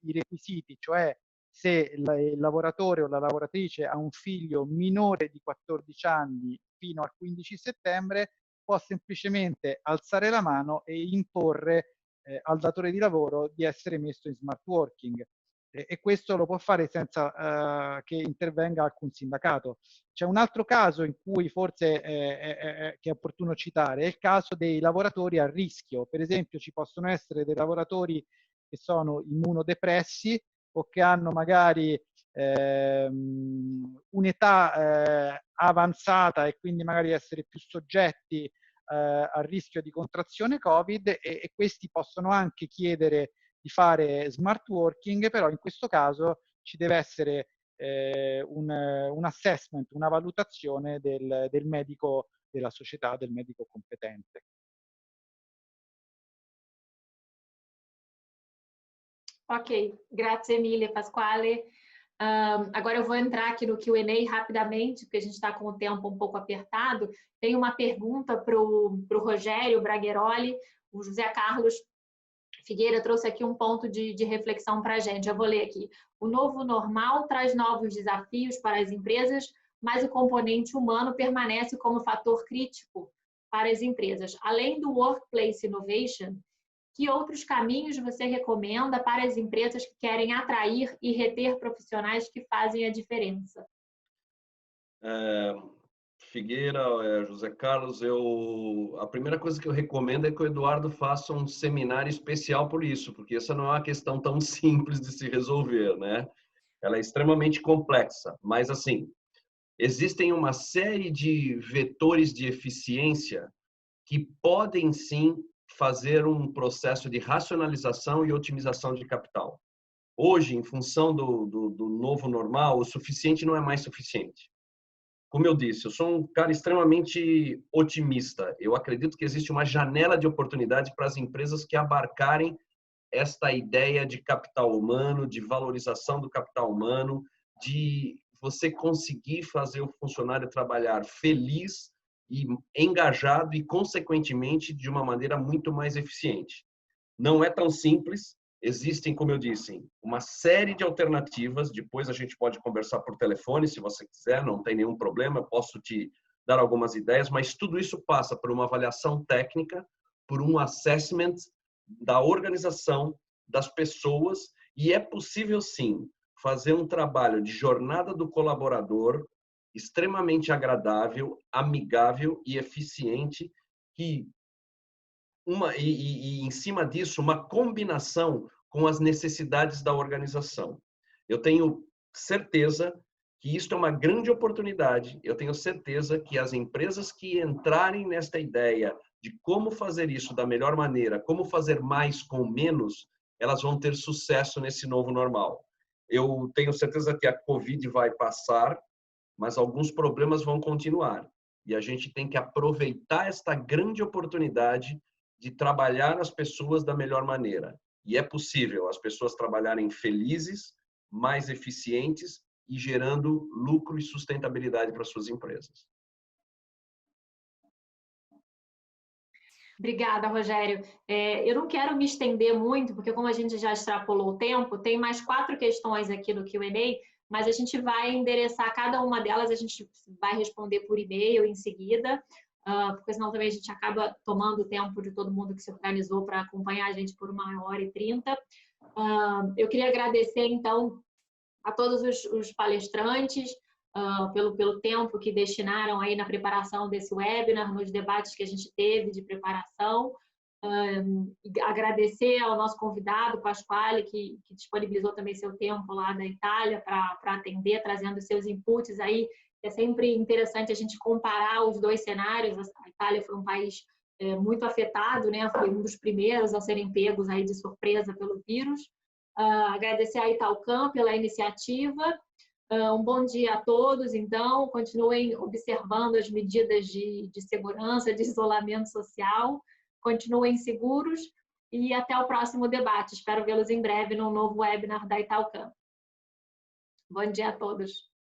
i requisiti, cioè se il lavoratore o la lavoratrice ha un figlio minore di 14 anni fino al 15 settembre, può semplicemente alzare la mano e imporre al datore di lavoro di essere messo in smart working. E questo lo può fare senza che intervenga alcun sindacato. C'è un altro caso in cui forse che è opportuno citare, è il caso dei lavoratori a rischio. Per esempio, ci possono essere dei lavoratori che sono immunodepressi o che hanno magari un'età avanzata e quindi magari essere più soggetti al rischio di contrazione Covid, e questi possono anche chiedere di fare smart working, però in questo caso ci deve essere un assessment, una valutazione del medico della società, del medico competente. Ok, grazie mille, Pasquale. Agora eu vou entrar aqui no Q&A rapidamente, porque a gente está com o tempo um pouco apertado. Tem uma pergunta para o Rogério Bragheroli. O José Carlos Figueira trouxe aqui um ponto de reflexão para a gente. Eu vou ler aqui. O novo normal traz novos desafios para as empresas, mas o componente humano permanece como fator crítico para as empresas. Além do Workplace Innovation, que outros caminhos você recomenda para as empresas que querem atrair e reter profissionais que fazem a diferença? Figueira, José Carlos, a primeira coisa que eu recomendo é que o Eduardo faça um seminário especial por isso, porque essa não é uma questão tão simples de se resolver, né? Ela é extremamente complexa, mas assim, existem uma série de vetores de eficiência que podem sim fazer um processo de racionalização e otimização de capital. Hoje, em função do novo normal, o suficiente não é mais suficiente. Como eu disse, eu sou um cara extremamente otimista. Eu acredito que existe uma janela de oportunidade para as empresas que abarcarem esta ideia de capital humano, de valorização do capital humano, de você conseguir fazer o funcionário trabalhar feliz e engajado e, consequentemente, de uma maneira muito mais eficiente. Não é tão simples. Existem, como eu disse, uma série de alternativas. Depois a gente pode conversar por telefone, se você quiser, não tem nenhum problema. Eu posso te dar algumas ideias, mas tudo isso passa por uma avaliação técnica, por um assessment da organização, das pessoas, e é possível, sim, fazer um trabalho de jornada do colaborador extremamente agradável, amigável e eficiente, e em cima disso, uma combinação com as necessidades da organização. Eu tenho certeza que isso é uma grande oportunidade. Eu tenho certeza que as empresas que entrarem nesta ideia de como fazer isso da melhor maneira, como fazer mais com menos, elas vão ter sucesso nesse novo normal. Eu tenho certeza que a Covid vai passar, mas alguns problemas vão continuar. E a gente tem que aproveitar esta grande oportunidade de trabalhar as pessoas da melhor maneira. E é possível as pessoas trabalharem felizes, mais eficientes e gerando lucro e sustentabilidade para suas empresas. Obrigada, Rogério. Eu não quero me estender muito, porque como a gente já extrapolou o tempo, tem mais 4 questões aqui no Q&A, mas a gente vai endereçar cada uma delas, a gente vai responder por e-mail em seguida, porque senão também a gente acaba tomando o tempo de todo mundo que se organizou para acompanhar a gente por 1h30. Eu queria agradecer, então, a todos os palestrantes, pelo tempo que destinaram aí na preparação desse webinar, nos debates que a gente teve de preparação. Agradecer ao nosso convidado, Pasquale, que disponibilizou também seu tempo lá da Itália para atender, trazendo seus inputs aí. É sempre interessante a gente comparar os dois cenários. A Itália foi um país muito afetado, né? Foi um dos primeiros a serem pegos aí de surpresa pelo vírus. Agradecer a Italcam pela iniciativa. Um bom dia a todos, então. Continuem observando as medidas de segurança, de isolamento social. Continuem seguros e até o próximo debate. Espero vê-los em breve num novo webinar da Italcam. Bom dia a todos.